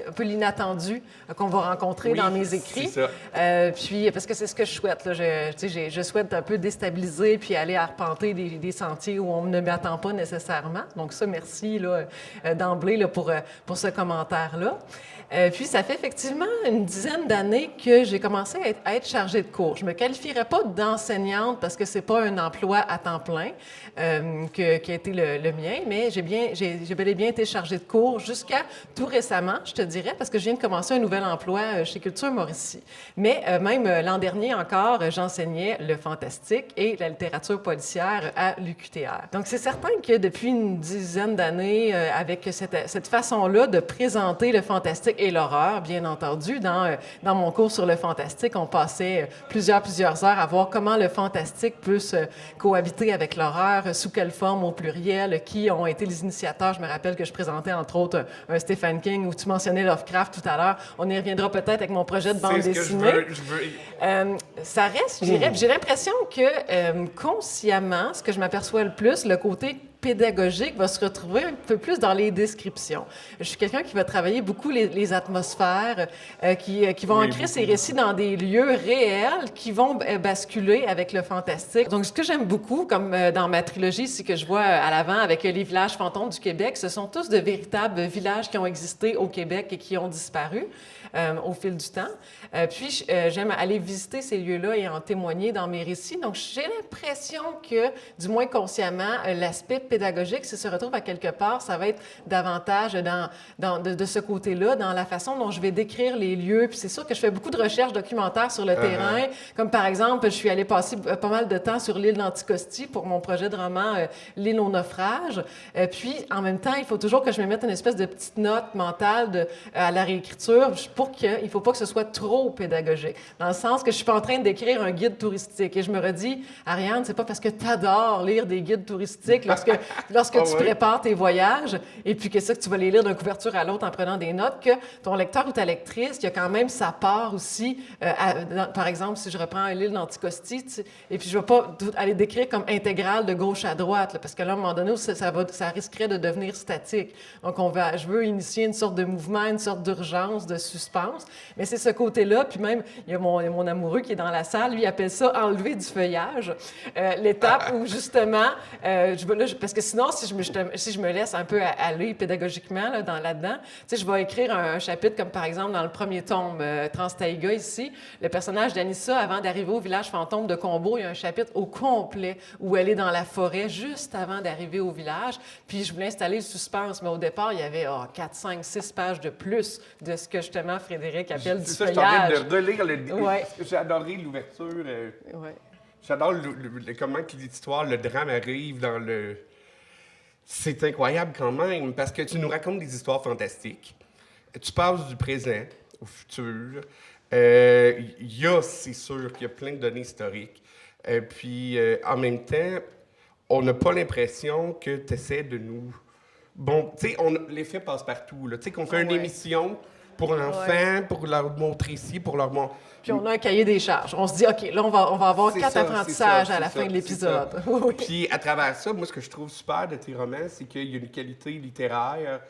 un peu l'inattendu qu'on va rencontrer dans mes écrits. C'est ça. Puis parce que c'est ce que je souhaite. Là. Je souhaite un peu déstabiliser puis aller arpenter des sentiers où on ne m'attend pas nécessairement. Donc ça, merci là, d'emblée là, pour ce commentaire-là. Puis ça fait effectivement une dizaine d'années que j'ai commencé à être chargée de cours. Je me qualifierais pas d'enseignante parce que c'est pas un emploi à temps plein qui a été le mien, mais j'ai bel et bien été chargée de cours jusqu'à tout récemment, je te dirais, parce que je viens de commencer un nouvel emploi chez Culture Mauricie. Mais même l'an dernier encore, j'enseignais le fantastique et la littérature policière à l'UQTR. Donc c'est certain que depuis une dizaine d'années, avec cette façon-là de présenter le fantastique et l'horreur, bien entendu. Dans mon cours sur le fantastique, on passait plusieurs heures à voir comment le fantastique peut cohabiter avec l'horreur, sous quelle forme au pluriel, qui ont été les initiateurs. Je me rappelle que je présentais entre autres un Stephen King où tu mentionnais Lovecraft tout à l'heure. On y reviendra peut-être avec mon projet de bande dessinée. Je veux. Ça reste, j'ai l'impression que consciemment, ce que je m'aperçois le plus, le côté pédagogique va se retrouver un peu plus dans les descriptions. Je suis quelqu'un qui va travailler beaucoup les atmosphères, qui vont ancrer ses récits dans des lieux réels qui vont basculer avec le fantastique. Donc, ce que j'aime beaucoup, comme dans ma trilogie ici que je vois à l'avant avec les villages fantômes du Québec, ce sont tous de véritables villages qui ont existé au Québec et qui ont disparu au fil du temps. Puis, j'aime aller visiter ces lieux-là et en témoigner dans mes récits. Donc, j'ai l'impression que, du moins consciemment, l'aspect pédagogique, si se retrouve à quelque part, ça va être davantage de ce côté-là, dans la façon dont je vais décrire les lieux. Puis c'est sûr que je fais beaucoup de recherches documentaires sur le terrain, comme par exemple, je suis allée passer pas mal de temps sur l'île d'Anticosti pour mon projet de roman L'île au naufrage. Puis, en même temps, il faut toujours que je me mette une espèce de petite note mentale à la réécriture pour qu'il ne faut pas que ce soit trop pédagogique. Dans le sens que je suis pas en train d'écrire un guide touristique. Et je me redis, Ariane, c'est pas parce que tu adores lire des guides touristiques lorsque tu prépares tes voyages et puis que tu vas les lire d'une couverture à l'autre en prenant des notes, que ton lecteur ou ta lectrice, il y a quand même sa part aussi. Par exemple, si je reprends l'île d'Anticosti, et puis je ne vais pas aller décrire comme intégrale de gauche à droite, là, parce que là, à un moment donné, ça risquerait de devenir statique. Donc, je veux initier une sorte de mouvement, une sorte d'urgence, de suspense. Mais c'est ce côté-là. Puis même, il y a mon amoureux qui est dans la salle, lui, il appelle ça « enlever du feuillage ». L'étape où, justement, parce que sinon, si je me laisse un peu aller pédagogiquement là-dedans, je vais écrire un chapitre comme, par exemple, dans le premier tome, Trans-Taïga, ici, le personnage d'Anissa, avant d'arriver au village fantôme de Combo, il y a un chapitre au complet où elle est dans la forêt, juste avant d'arriver au village. Puis je voulais installer le suspense, mais au départ, il y avait 4, 5, 6 pages de plus de ce que, justement, Frédéric appelle du feuillage. Je suis en train de relire Ouais. parce que j'ai adoré l'ouverture. Ouais. J'adore comment l'histoire, le drame arrive dans le... C'est incroyable quand même, parce que tu nous racontes des histoires fantastiques. Tu passes du présent au futur. C'est sûr qu'il y a plein de données historiques. Puis, en même temps, on n'a pas l'impression que tu essaies de nous... Bon, tu sais, l'effet passe partout. Tu sais, qu'on fait une émission pour l'enfant, pour leur montrer ici, pour leur montrer... Puis on a un cahier des charges. On se dit, OK, là, on va avoir 4 apprentissages à la fin de l'épisode. Oui. Puis à travers ça, moi, ce que je trouve super de tes romans, c'est qu'il y a une qualité littéraire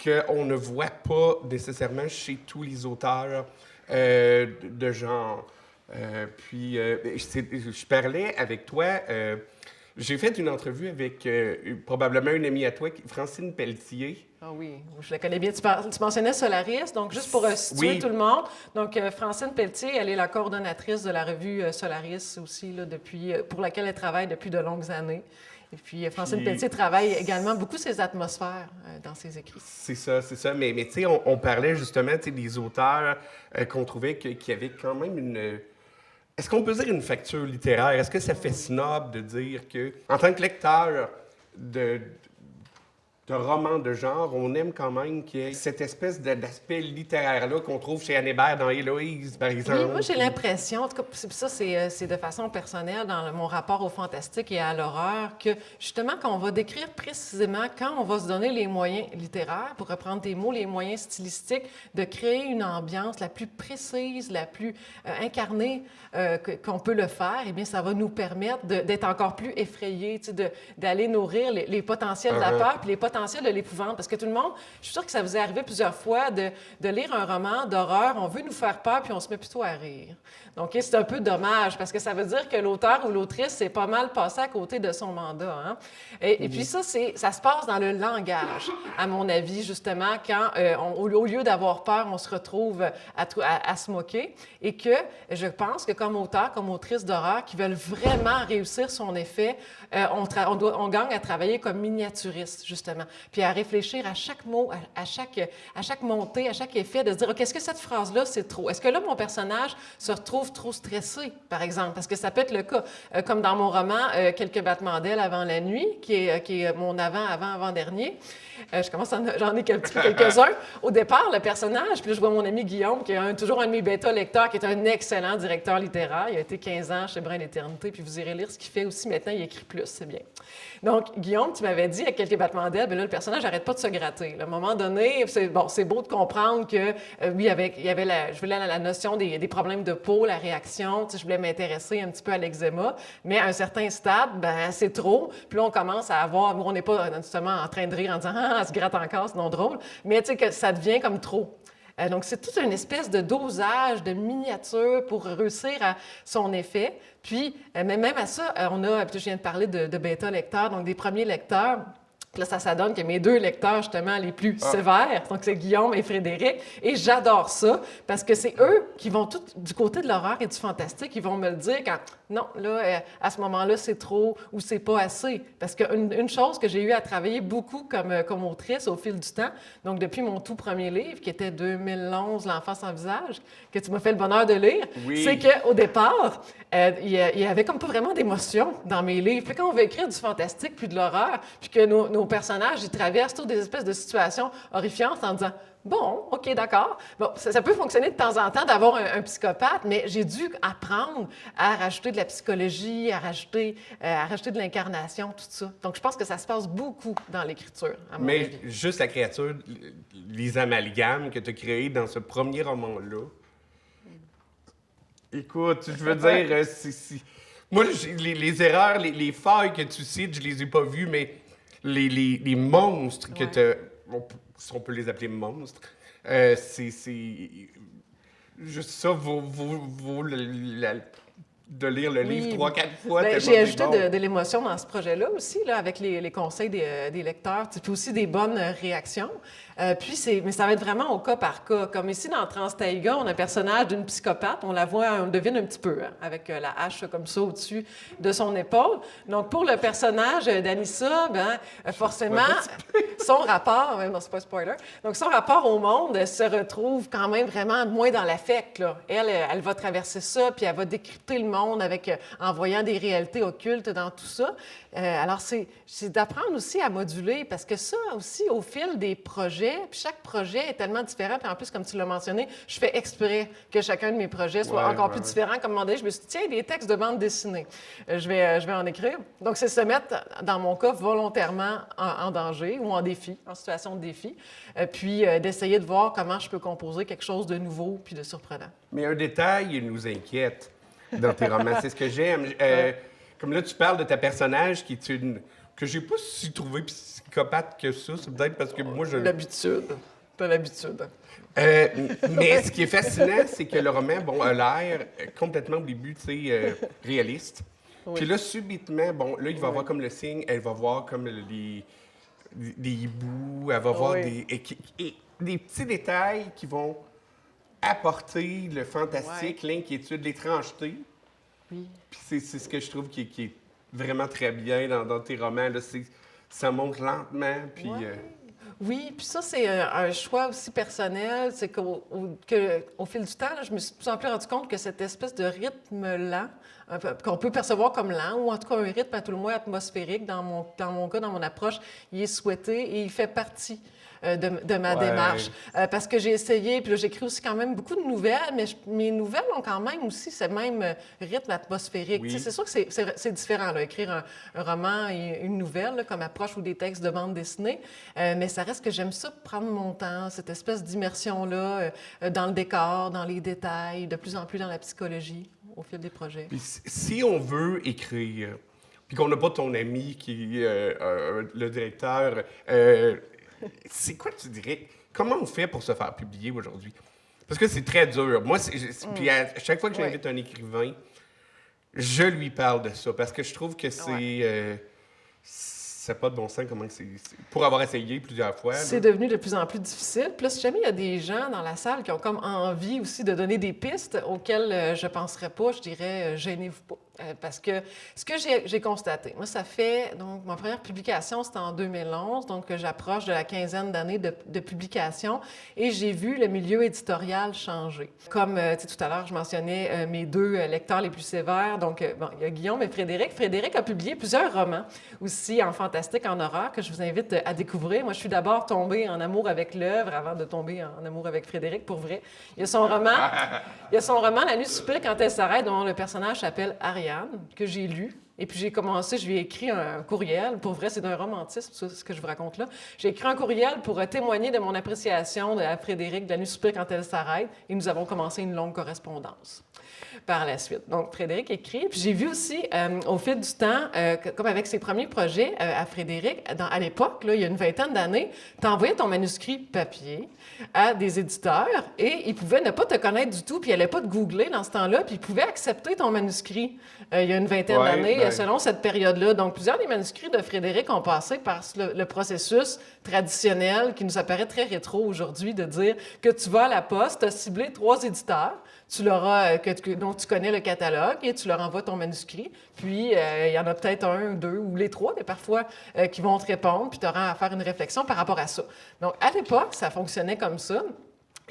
qu'on ne voit pas nécessairement chez tous les auteurs de genre. Je parlais avec toi... j'ai fait une entrevue avec probablement une amie à toi, Francine Pelletier. Ah oui, je la connais bien. Tu mentionnais Solaris, donc juste pour situer tout le monde. Donc, Francine Pelletier, elle est la coordonnatrice de la revue Solaris aussi, là, pour laquelle elle travaille depuis de longues années. Et puis, Francine Pelletier travaille également beaucoup ses atmosphères dans ses écrits. C'est ça. Mais tu sais, on parlait justement des auteurs qu'on trouvait qui avaient quand même une... Est-ce qu'on peut dire une facture littéraire? Est-ce que ça fait snob de dire que, en tant que lecteur de roman de genre, on aime quand même qu'il y ait cette espèce d'aspect littéraire-là qu'on trouve chez Anne Hébert dans Héloïse, par exemple. Oui, moi, j'ai l'impression, en tout cas, ça, c'est de façon personnelle dans mon rapport au fantastique et à l'horreur, que justement, quand on va décrire précisément, quand on va se donner les moyens littéraires, pour reprendre tes mots, les moyens stylistiques, de créer une ambiance la plus précise, la plus incarnée qu'on peut le faire, eh bien, ça va nous permettre d'être encore plus effrayés, d'aller nourrir les potentiels de la peur puis les potentiels de l'épouvante. Parce que tout le monde, je suis sûre que ça vous est arrivé plusieurs fois de lire un roman d'horreur, on veut nous faire peur, puis on se met plutôt à rire. Donc, c'est un peu dommage, parce que ça veut dire que l'auteur ou l'autrice s'est pas mal passé à côté de son mandat. Hein? Et puis ça se passe dans le langage, à mon avis, justement, quand, au lieu d'avoir peur, on se retrouve à se moquer. Et que je pense que comme auteur, comme autrice d'horreur, qui veulent vraiment réussir son effet, on gagne à travailler comme miniaturiste, justement, puis à réfléchir à chaque mot, à chaque montée, à chaque effet, de se dire, OK, est-ce que cette phrase-là, c'est trop? Est-ce que là, mon personnage se retrouve trop stressé, par exemple? Parce que ça peut être le cas. Comme dans mon roman « Quelques battements d'ailes avant la nuit », qui est mon avant-avant-avant-dernier. J'en ai quelques-uns. Au départ, le personnage, puis là, je vois mon ami Guillaume, qui est toujours un de mes bêta-lecteurs, qui est un excellent directeur littéraire. Il a été 15 ans chez Brin d'Éternité, puis vous irez lire ce qu'il fait aussi maintenant. Il écrit plus, c'est bien. Donc, Guillaume, tu m'avais dit, à quelques battements d'ailes, bien là, le personnage n'arrête pas de se gratter. Là, à un moment donné, c'est beau de comprendre que, oui, je voulais la notion des problèmes de peau, la réaction, je voulais m'intéresser un petit peu à l'eczéma, mais à un certain stade, ben c'est trop. Puis là, on commence à avoir, on n'est pas justement en train de rire en disant « Ah, elle se gratte encore, c'est non drôle », mais tu sais que ça devient comme trop. Donc, c'est toute une espèce de dosage, de miniature pour réussir à son effet. Puis, mais même à ça, je viens de parler de bêta-lecteurs, donc des premiers lecteurs. Puis là, ça donne que mes deux lecteurs, justement, les plus sévères, donc c'est Guillaume et Frédéric, et j'adore ça, parce que c'est eux qui vont tout du côté de l'horreur et du fantastique, ils vont me le dire quand, non, là, à ce moment-là, c'est trop ou c'est pas assez. Parce qu'une chose que j'ai eu à travailler beaucoup comme autrice au fil du temps, donc depuis mon tout premier livre, qui était 2011, L'enfant sans visage, que tu m'as fait le bonheur de lire, c'est qu'au départ, il y avait comme pas vraiment d'émotion dans mes livres. Puis quand on veut écrire du fantastique puis de l'horreur, puis que nos personnages, ils traversent toutes des espèces de situations horrifiantes en disant « Bon, OK, d'accord. » Bon, ça peut fonctionner de temps en temps d'avoir un psychopathe, mais j'ai dû apprendre à rajouter de la psychologie, à rajouter de l'incarnation, tout ça. Donc, je pense que ça se passe beaucoup dans l'écriture, à mon avis. Mais juste la créature, les amalgames que tu as créés dans ce premier roman-là, écoute, je veux dire, moi, les erreurs, les failles que tu cites, je les ai pas vues, mais les monstres que tu as, si on peut les appeler monstres, c'est juste ça vaut de lire le livre 3-4 fois. Bien, j'ai ajouté de l'émotion dans ce projet-là aussi, là, avec les conseils des lecteurs, puis aussi des bonnes réactions. Mais ça va être vraiment au cas par cas. Comme ici, dans Trans-Taïga, on a un personnage d'une psychopathe. On la voit, on devine un petit peu, hein, avec la hache comme ça au-dessus de son épaule. Donc, pour le personnage d'Anissa, forcément, son rapport, non, c'est pas un spoiler, donc son rapport au monde se retrouve quand même vraiment moins dans l'affect, là. Elle va traverser ça, puis elle va décrypter le monde en voyant des réalités occultes dans tout ça. Alors, c'est d'apprendre aussi à moduler, parce que ça aussi, au fil des projets, puis chaque projet est tellement différent, puis en plus, comme tu l'as mentionné, je fais exprès que chacun de mes projets soit encore plus différent. Comme je me suis dit, tiens, des textes de bande dessinée, je vais en écrire. Donc, c'est se mettre, dans mon cas, volontairement en danger ou en défi, en situation de défi, puis d'essayer de voir comment je peux composer quelque chose de nouveau puis de surprenant. Mais un détail nous inquiète dans tes romans, c'est ce que j'aime. Comme là, tu parles de ta personnage qui est que j'ai pas si trouvé psychopathe que ça. C'est peut-être parce que moi, je... L'habitude. T'as l'habitude. Mais ce qui est fascinant, c'est que le roman, a l'air complètement au début, réaliste. Oui. Puis là, subitement, là, il va voir comme le signe, elle va voir comme des hiboux, elle va voir des petits détails qui vont apporter le fantastique, l'inquiétude, l'étrangeté. Oui. Puis c'est ce que je trouve qui est vraiment très bien dans tes romans. Là, ça monte lentement, puis... Oui, puis ça, c'est un choix aussi personnel. C'est qu'au fil du temps, là, je me suis de plus en plus rendu compte que cette espèce de rythme lent, qu'on peut percevoir comme lent, ou en tout cas un rythme à tout le moins atmosphérique, dans mon cas, dans mon approche, il est souhaité et il fait partie de ma démarche. Parce que j'ai essayé, puis là, j'écris aussi quand même beaucoup de nouvelles, mais mes nouvelles ont quand même aussi ce même rythme atmosphérique. Oui. C'est sûr que c'est différent, là, écrire un roman et une nouvelle là, comme approche ou des textes de bande dessinée, mais ça reste que j'aime ça prendre mon temps, cette espèce d'immersion-là dans le décor, dans les détails, de plus en plus dans la psychologie au fil des projets. Puis si on veut écrire, puis qu'on n'a pas ton ami qui est le directeur, c'est quoi tu dirais? Comment on fait pour se faire publier aujourd'hui? Parce que c'est très dur. Moi, puis à chaque fois que j'invite un écrivain, je lui parle de ça parce que je trouve que c'est pas de bon sens comment c'est. Pour avoir essayé plusieurs fois. C'est devenu de plus en plus difficile. Puis là, si jamais il y a des gens dans la salle qui ont comme envie aussi de donner des pistes auxquelles je ne penserais pas, je dirais gênez-vous pas. Parce que ce que j'ai constaté, moi, ça fait, donc, ma première publication, c'était en 2011, donc j'approche de la quinzaine d'années de publication, et j'ai vu le milieu éditorial changer. Comme, tu sais, tout à l'heure, je mentionnais mes deux lecteurs les plus sévères, donc, bon, il y a Guillaume et Frédéric. Frédéric a publié plusieurs romans, aussi en fantastique, en horreur, que je vous invite à découvrir. Moi, je suis d'abord tombée en amour avec l'œuvre avant de tomber en amour avec Frédéric, pour vrai. Il y a son roman La nuit soupire quand elle s'arrête, dont le personnage s'appelle Ariane, que j'ai lu. Et puis j'ai commencé, je lui ai écrit un courriel. Pour vrai, c'est d'un romantisme, ça, ce que je vous raconte là. J'ai écrit un courriel pour témoigner de mon appréciation de Frédéric, de La nuit soupire quand elle s'arrête. Et nous avons commencé une longue correspondance par la suite. Donc, Frédéric écrit. Puis j'ai vu aussi, au fil du temps, comme avec ses premiers projets à Frédéric, à l'époque, là, il y a une vingtaine d'années, tu envoyais ton manuscrit papier à des éditeurs et ils pouvaient ne pas te connaître du tout, puis ils n'allaient pas te googler dans ce temps-là, puis ils pouvaient accepter ton manuscrit il y a une vingtaine d'années, selon cette période-là. Donc, plusieurs des manuscrits de Frédéric ont passé par le processus traditionnel qui nous apparaît très rétro aujourd'hui, de dire que tu vas à la poste, tu as ciblé 3 éditeurs, tu leur dont tu connais le catalogue et tu leur envoies ton manuscrit. Puis, il y en a peut-être 1, 2 ou les 3, mais parfois, qui vont te répondre, puis tu auras à faire une réflexion par rapport à ça. Donc, à l'époque, ça fonctionnait comme ça.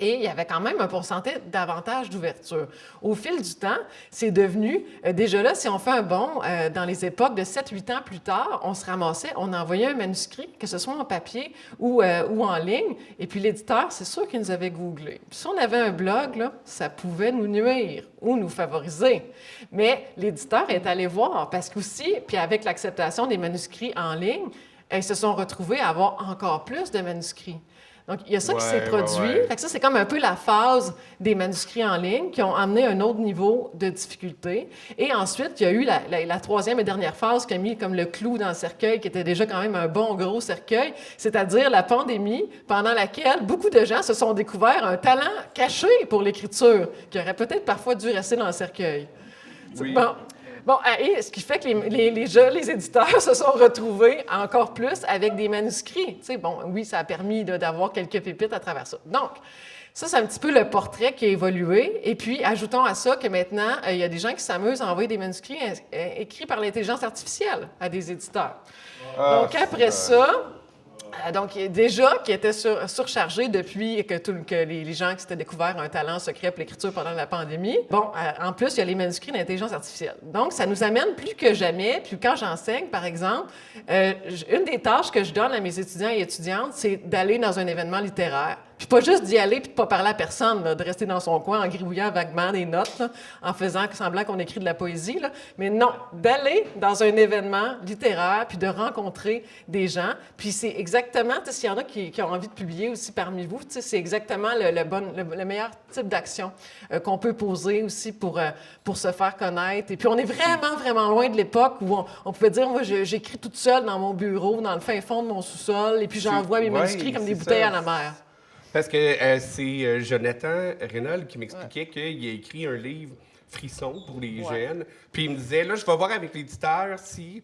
Et il y avait quand même un pourcentage davantage d'ouverture. Au fil du temps, c'est devenu, déjà là, si on fait un bond, dans les époques de 7-8 ans plus tard, on se ramassait, on envoyait un manuscrit, que ce soit en papier ou en ligne, et puis l'éditeur, c'est sûr qu'il nous avait googlé. Puis si on avait un blog, là, ça pouvait nous nuire ou nous favoriser. Mais l'éditeur est allé voir, parce qu'aussi, puis avec l'acceptation des manuscrits en ligne, ils se sont retrouvés à avoir encore plus de manuscrits. Donc, il y a ça qui s'est produit. Fait que ça, c'est comme un peu la phase des manuscrits en ligne qui ont amené un autre niveau de difficulté. Et ensuite, il y a eu la troisième et dernière phase qui a mis comme le clou dans le cercueil, qui était déjà quand même un bon gros cercueil, c'est-à-dire la pandémie, pendant laquelle beaucoup de gens se sont découverts un talent caché pour l'écriture, qui aurait peut-être parfois dû rester dans le cercueil. Oui. Bon, et ce qui fait que les éditeurs se sont retrouvés encore plus avec des manuscrits. Tu sais, bon, oui, ça a permis d'avoir quelques pépites à travers ça. Donc, ça, c'est un petit peu le portrait qui a évolué. Et puis, ajoutons à ça que maintenant, il y a des gens qui s'amusent à envoyer des manuscrits écrits par l'intelligence artificielle à des éditeurs. Donc, après ça... Donc, déjà, qui était surchargé depuis que les gens qui s'étaient découvert un talent secret pour l'écriture pendant la pandémie. Bon, en plus, il y a les manuscrits d'intelligence artificielle. Donc, ça nous amène plus que jamais. Puis quand j'enseigne, par exemple, une des tâches que je donne à mes étudiants et étudiantes, c'est d'aller dans un événement littéraire. Puis pas juste d'y aller puis de pas parler à personne, là, de rester dans son coin en gribouillant vaguement des notes, là, en faisant semblant qu'on écrit de la poésie. Là. Mais non, d'aller dans un événement littéraire puis de rencontrer des gens. Puis c'est exactement, s'il y en a qui ont envie de publier aussi parmi vous, c'est exactement le meilleur type d'action qu'on peut poser aussi pour se faire connaître. Et puis on est vraiment, vraiment loin de l'époque où on pouvait dire, moi, j'écris toute seule dans mon bureau, dans le fin fond de mon sous-sol, et puis j'envoie mes manuscrits comme des bouteilles à la mer. Parce que c'est Jonathan Reynolds qui m'expliquait qu'il a écrit un livre Frisson pour les jeunes. Puis il me disait, là, je vais voir avec l'éditeur si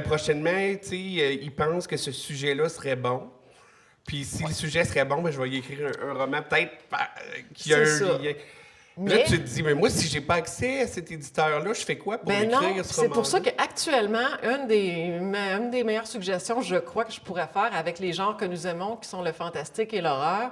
prochainement, tu sais, il pense que ce sujet-là serait bon. Puis si le sujet serait bon, ben, je vais y écrire un roman peut-être qui a un lien. Là, tu te dis, mais moi, si j'ai pas accès à cet éditeur-là, je fais quoi pour écrire non, ce c'est pour ça roman-là? qu'actuellement, une des meilleures suggestions, je crois, que je pourrais faire avec les genres que nous aimons, qui sont le fantastique et l'horreur,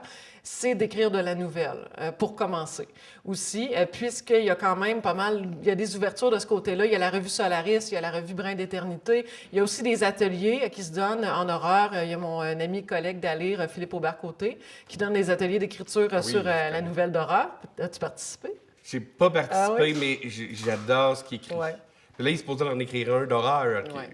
c'est d'écrire de la nouvelle, pour commencer. Aussi, puisqu'il y a quand même pas mal, il y a des ouvertures de ce côté-là. Il y a la revue Solaris, il y a la revue Brin d'éternité. Il y a aussi des ateliers qui se donnent en horreur. Il y a mon ami collègue d'Alire, Philippe Aubert-Côté, qui donne des ateliers d'écriture sur la nouvelle d'horreur. As-tu participé? J'ai pas participé, Ah ouais? mais j'adore ce qu'il écrit. Ouais. Là, il est supposé en écrire un d'horreur. Ouais.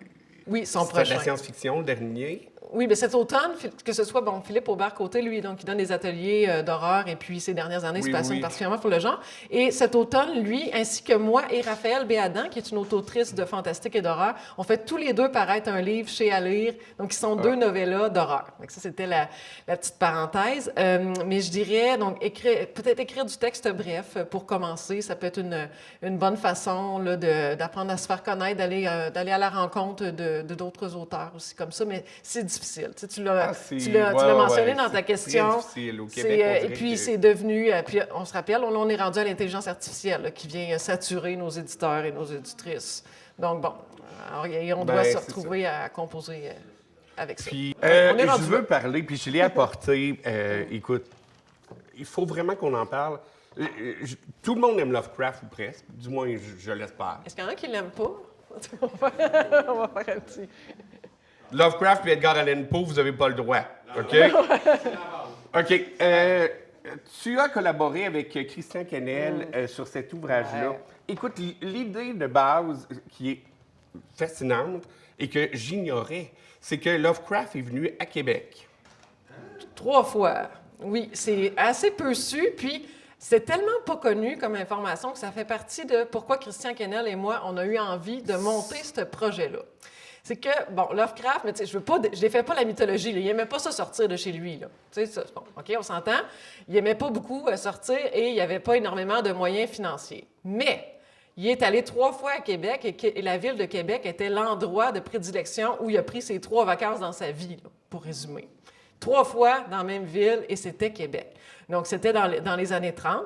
Oui, son C'est de la prochain. science-fiction, le dernier. Oui, mais cet automne, que ce soit Philippe Aubert-Côté, lui, donc, il donne des ateliers d'horreur, et puis ces dernières années, il se passionne particulièrement pour le genre. Et cet automne, lui, ainsi que moi et Raphaël Béadan, qui est une auteure de fantastique et d'horreur, on fait tous les deux paraître un livre chez Alire, donc ils sont deux novellas d'horreur. Donc ça, c'était la petite parenthèse. Mais je dirais, donc, peut-être écrire du texte bref pour commencer, ça peut être une bonne façon là, d'apprendre à se faire connaître, d'aller à la rencontre de d'autres auteurs aussi comme ça, mais c'est difficile. Tu l'as mentionné dans ta question. C'est difficile. Au Québec, Et puis, c'est devenu... puis, on se rappelle, on est rendu à l'intelligence artificielle là, qui vient saturer nos éditeurs et nos éditrices. Donc, bon, on doit se retrouver à composer avec ça. Puis, On est rendu je veux là. parler, puis je l'ai apporté. Écoute, il faut vraiment qu'on en parle. Tout le monde aime Lovecraft, ou presque. Du moins, je l'espère. Est-ce qu'il y en a qui ne l'aiment pas? On va faire un petit... Lovecraft et Edgar Allan Poe, vous n'avez pas le droit. OK? OK. Tu as collaboré avec Christian Quesnel sur cet ouvrage-là. Ouais. Écoute, l'idée de base qui est fascinante et que j'ignorais, c'est que Lovecraft est venu à Québec. 3 fois. Oui, c'est assez peu su, puis c'est tellement pas connu comme information que ça fait partie de pourquoi Christian Quesnel et moi, on a eu envie de monter ce projet-là. C'est que, Lovecraft, mais tu sais, je n'ai fait pas la mythologie, là. Il n'aimait pas ça sortir de chez lui, là. Tu sais, bon, OK, on s'entend. Il n'aimait pas beaucoup sortir et il n'y avait pas énormément de moyens financiers. Mais il est allé 3 fois à Québec et la ville de Québec était l'endroit de prédilection où il a pris ses 3 vacances dans sa vie, là, pour résumer. 3 fois dans la même ville et c'était Québec. Donc, c'était dans les années 30.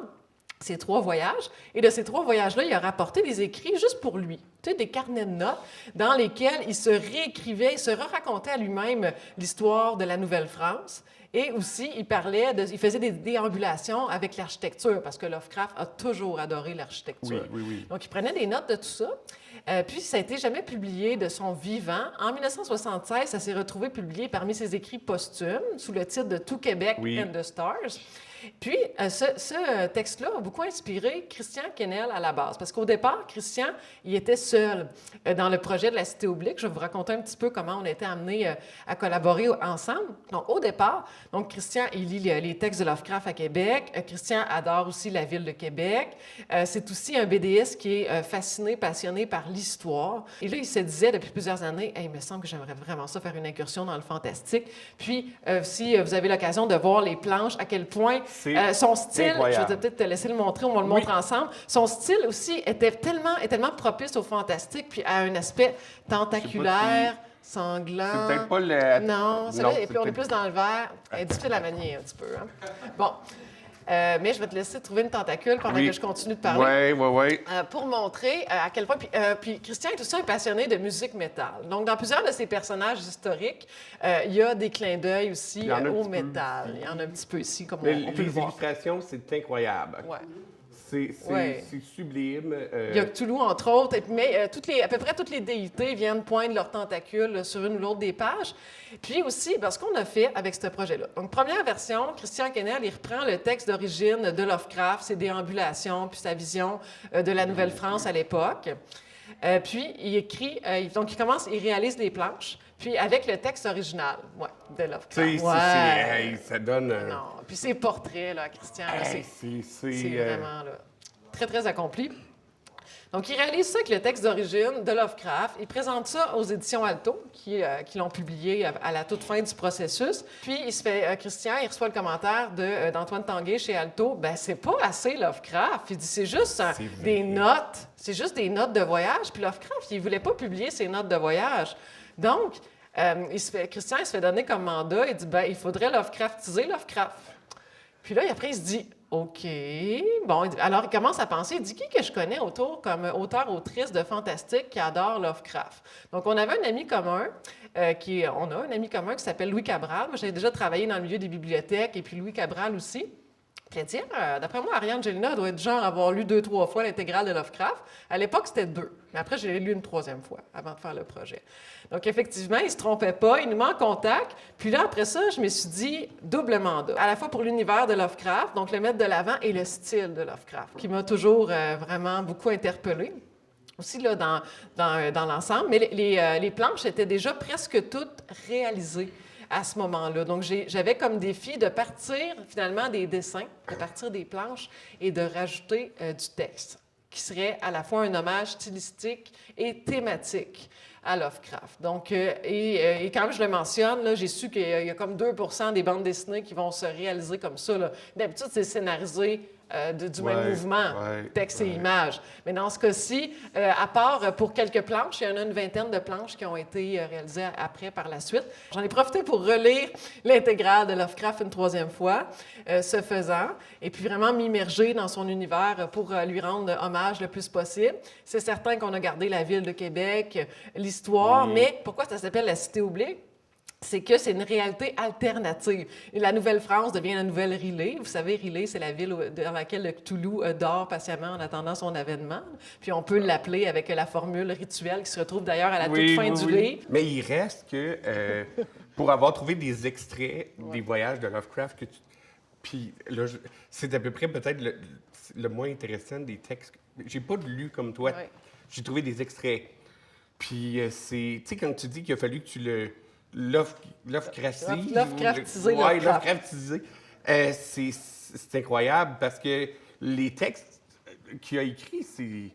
Ces 3 voyages. Et de ces 3 voyages-là, il a rapporté des écrits juste pour lui. Tu sais, des carnets de notes dans lesquels il se réécrivait, il se racontait à lui-même l'histoire de la Nouvelle-France. Et aussi, il faisait des déambulations avec l'architecture, parce que Lovecraft a toujours adoré l'architecture. Oui. Donc, il prenait des notes de tout ça. Puis, ça n'a été jamais publié de son vivant. En 1976, ça s'est retrouvé publié parmi ses écrits posthumes, sous le titre de Tout Québec and the Stars. Puis, ce texte-là a beaucoup inspiré Christian Quesnel à la base. Parce qu'au départ, Christian, il était seul dans le projet de la Cité oblique. Je vais vous raconter un petit peu comment on a été amenés à collaborer ensemble. Donc, au départ, Christian, il lit les textes de Lovecraft à Québec. Christian adore aussi la ville de Québec. C'est aussi un BDiste qui est fasciné, passionné par l'histoire. Et là, il se disait depuis plusieurs années, « Hey, il me semble que j'aimerais vraiment ça faire une incursion dans le fantastique. » Puis, si vous avez l'occasion de voir les planches, à quel point son style, incroyable. je vais peut-être te laisser le montrer, on va le montrer ensemble. Son style aussi est tellement propice au fantastique, puis à un aspect tentaculaire, sanglant. C'est peut-être pas le... Non, celui-là, et puis on est peut-être- plus dans le vert. Elle est difficile à manier un petit peu. Hein? Bon. Mais je vais te laisser trouver une tentacule pendant que je continue de parler. Oui. Pour montrer à quel point... Puis Christian est aussi un passionné de musique métal. Donc, dans plusieurs de ses personnages historiques, il y a des clins d'œil aussi Il y en a un au petit peu métal. Il y en a un petit peu ici, comme Mais on peut le les voir. illustrations, c'est incroyable. Ouais. C'est sublime. Il y a Cthulhu, entre autres, mais à peu près toutes les déités viennent poindre leurs tentacules sur une ou l'autre des pages. Puis aussi, ce qu'on a fait avec ce projet-là. Donc, première version, Christian Quesnel, il reprend le texte d'origine de Lovecraft, ses déambulations, puis sa vision de la Nouvelle-France à l'époque. Puis, il écrit, donc il réalise les planches, puis avec le texte original de Lovecraft. Tu sais, ça donne... Non, puis ses portraits, là, Christian, là, c'est vraiment là, très, très accompli. Donc, il réalise ça avec le texte d'origine de Lovecraft. Il présente ça aux éditions Alto, qui l'ont publié à la toute fin du processus. Puis, Christian, il reçoit le commentaire d'Antoine Tanguay chez Alto. Ben, c'est pas assez Lovecraft. Il dit, c'est juste des notes. C'est juste des notes de voyage. Puis Lovecraft, il voulait pas publier ses notes de voyage. Donc, Christian, il se fait donner comme mandat. Il dit, il faudrait Lovecraftiser Lovecraft. Puis là, après, il se dit, OK. Bon, alors il commence à penser, il dit, qui que je connais autour comme auteur-autrice de fantastique qui adore Lovecraft? Donc, on avait un ami commun, on a un ami commun qui s'appelle Louis Cabral. Moi, j'ai déjà travaillé dans le milieu des bibliothèques, et puis Louis Cabral aussi. Puis elle dit, d'après moi, Ariane Gélina doit être genre avoir lu 2-3 fois l'intégrale de Lovecraft. À l'époque, c'était 2. Mais après, je l'ai lu une 3e fois avant de faire le projet. Donc, effectivement, il ne se trompait pas. Il nous met en contact. Puis là, après ça, je me suis dit double mandat. À la fois pour l'univers de Lovecraft, donc le mettre de l'avant, et le style de Lovecraft, qui m'a toujours vraiment beaucoup interpellée. Aussi là, dans l'ensemble. Mais les planches étaient déjà presque toutes réalisées à ce moment-là. Donc, j'avais comme défi de partir finalement des dessins, de partir des planches et de rajouter du texte, qui serait à la fois un hommage stylistique et thématique à Lovecraft. Donc, et quand je le mentionne, là, j'ai su qu'il y a comme 2 % des bandes dessinées qui vont se réaliser comme ça. D'habitude, c'est scénarisé du même mouvement, texte et image. Mais dans ce cas-ci, à part pour quelques planches, il y en a une 20aine de planches qui ont été réalisées après par la suite. J'en ai profité pour relire l'intégrale de Lovecraft une 3e fois, ce faisant, et puis vraiment m'immerger dans son univers pour lui rendre hommage le plus possible. C'est certain qu'on a gardé la ville de Québec, l'histoire, mais pourquoi ça s'appelle la Cité oubliée? C'est que c'est une réalité alternative. La Nouvelle-France devient la nouvelle Riley. Vous savez, Riley, c'est la ville dans laquelle le Cthulhu dort patiemment en attendant son avènement. Puis on peut l'appeler avec la formule rituelle qui se retrouve d'ailleurs à la toute fin du livre. Mais il reste que, pour avoir trouvé des extraits des voyages de Lovecraft, puis là, c'est à peu près peut-être le moins intéressant des textes. J'ai pas lu comme toi. Ouais. J'ai trouvé des extraits. Puis c'est, tu sais, quand tu dis qu'il a fallu que tu le Lovecraftiser. Lovecraftiser. C'est incroyable parce que les textes qu'il a écrits, c'est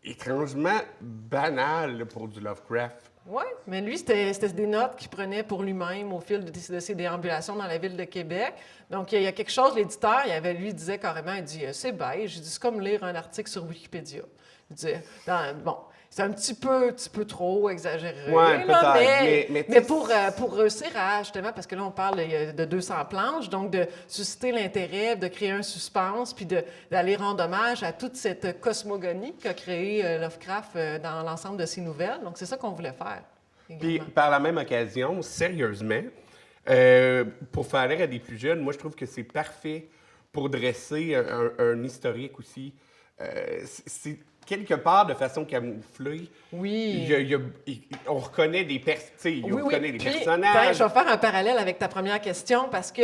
étrangement banal pour du Lovecraft. Oui, mais lui, c'était des notes qu'il prenait pour lui-même au fil de ses déambulations dans la ville de Québec. Donc, il y a quelque chose, l'éditeur, lui disait carrément, il dit, c'est beige. Je dis, c'est comme lire un article sur Wikipédia. Il disait, bon... C'est un petit peu trop exagéré, mais pour réussir à, justement, parce que là, on parle de 200 planches, donc de susciter l'intérêt, de créer un suspense, puis d'aller rendre hommage à toute cette cosmogonie qu'a créé Lovecraft dans l'ensemble de ses nouvelles. Donc, c'est ça qu'on voulait faire. Puis, par la même occasion, sérieusement, pour faire l'air à des plus jeunes, moi, je trouve que c'est parfait pour dresser un historique aussi. C'est quelque part, de façon camouflée, on reconnaît des personnages. Je vais faire un parallèle avec ta première question parce que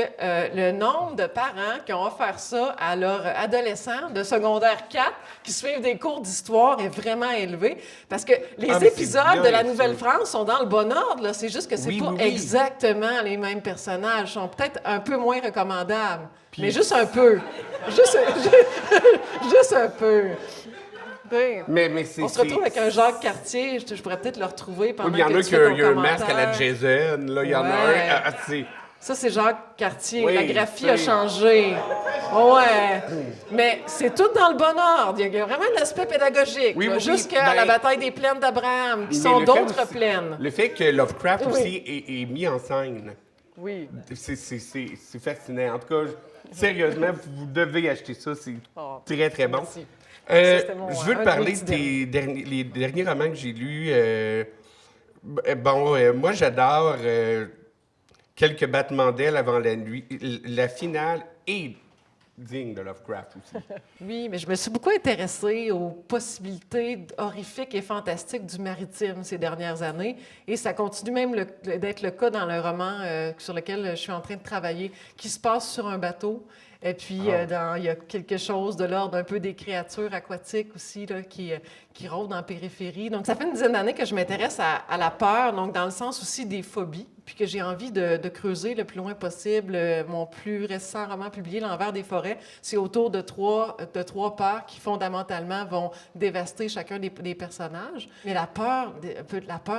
le nombre de parents qui ont offert ça à leurs adolescents de secondaire 4 qui suivent des cours d'histoire est vraiment élevé parce que les épisodes de la Nouvelle-France sont dans le bon ordre. Là. C'est juste que c'est pas exactement les mêmes personnages. Ils sont peut-être un peu moins recommandables, mais juste un peu. Juste un peu. Mais on se retrouve avec un Jacques Cartier. Je pourrais peut-être le retrouver pendant que tu fais ton commentaire. Il y en a qui a un masque à la Jason. Là, il y en a un... Ça, c'est Jacques Cartier. La graphie a changé. Ouais. Mais c'est tout dans le bon ordre. Il y a vraiment un aspect pédagogique. Jusqu'à la bataille des plaines d'Abraham, qui sont d'autres plaines. Le fait que Lovecraft aussi est mis en scène. Oui. C'est fascinant. En tout cas, sérieusement, vous devez acheter ça. C'est très, très bon. Merci. Je veux te parler les derniers romans que j'ai lus. Moi, j'adore Quelques battements d'ailes avant la nuit. La finale est digne de Lovecraft aussi. Oui, mais je me suis beaucoup intéressée aux possibilités horrifiques et fantastiques du maritime ces dernières années. Et ça continue même d'être le cas dans le roman sur lequel je suis en train de travailler, qui se passe sur un bateau. Et puis, il y a quelque chose de l'ordre un peu des créatures aquatiques aussi là, qui rôdent en périphérie. Donc, ça fait une dizaine d'années que je m'intéresse à la peur, donc dans le sens aussi des phobies, puis que j'ai envie de creuser le plus loin possible. Mon plus récent roman publié, L'Envers des forêts, c'est autour de trois peurs qui, fondamentalement, vont dévaster chacun des personnages. Mais la peur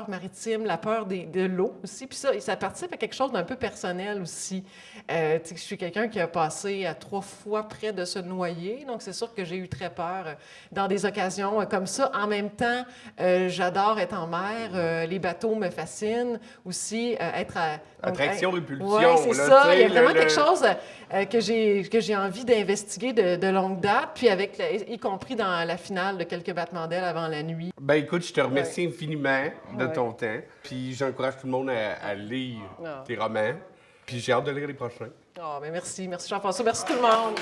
maritime, la peur de l'eau aussi, puis ça participe à quelque chose d'un peu personnel aussi. Je suis quelqu'un qui a passé 3 fois près de se noyer, donc c'est sûr que j'ai eu très peur dans des occasions comme ça. En même temps, j'adore être en mer, les bateaux me fascinent aussi, être à... donc, Attraction-répulsion, ouais, c'est là, ça. tu sais, Il y a vraiment le- quelque chose que j'ai envie d'investiguer de longue date, puis avec y compris dans la finale de Quelques battements d'ailes avant la nuit. Ben écoute, je te remercie infiniment de Ouais. ton temps. Puis j'encourage tout le monde à lire tes romans. Puis j'ai hâte de lire les prochains. Oh, ben merci Jean-François, merci tout le monde.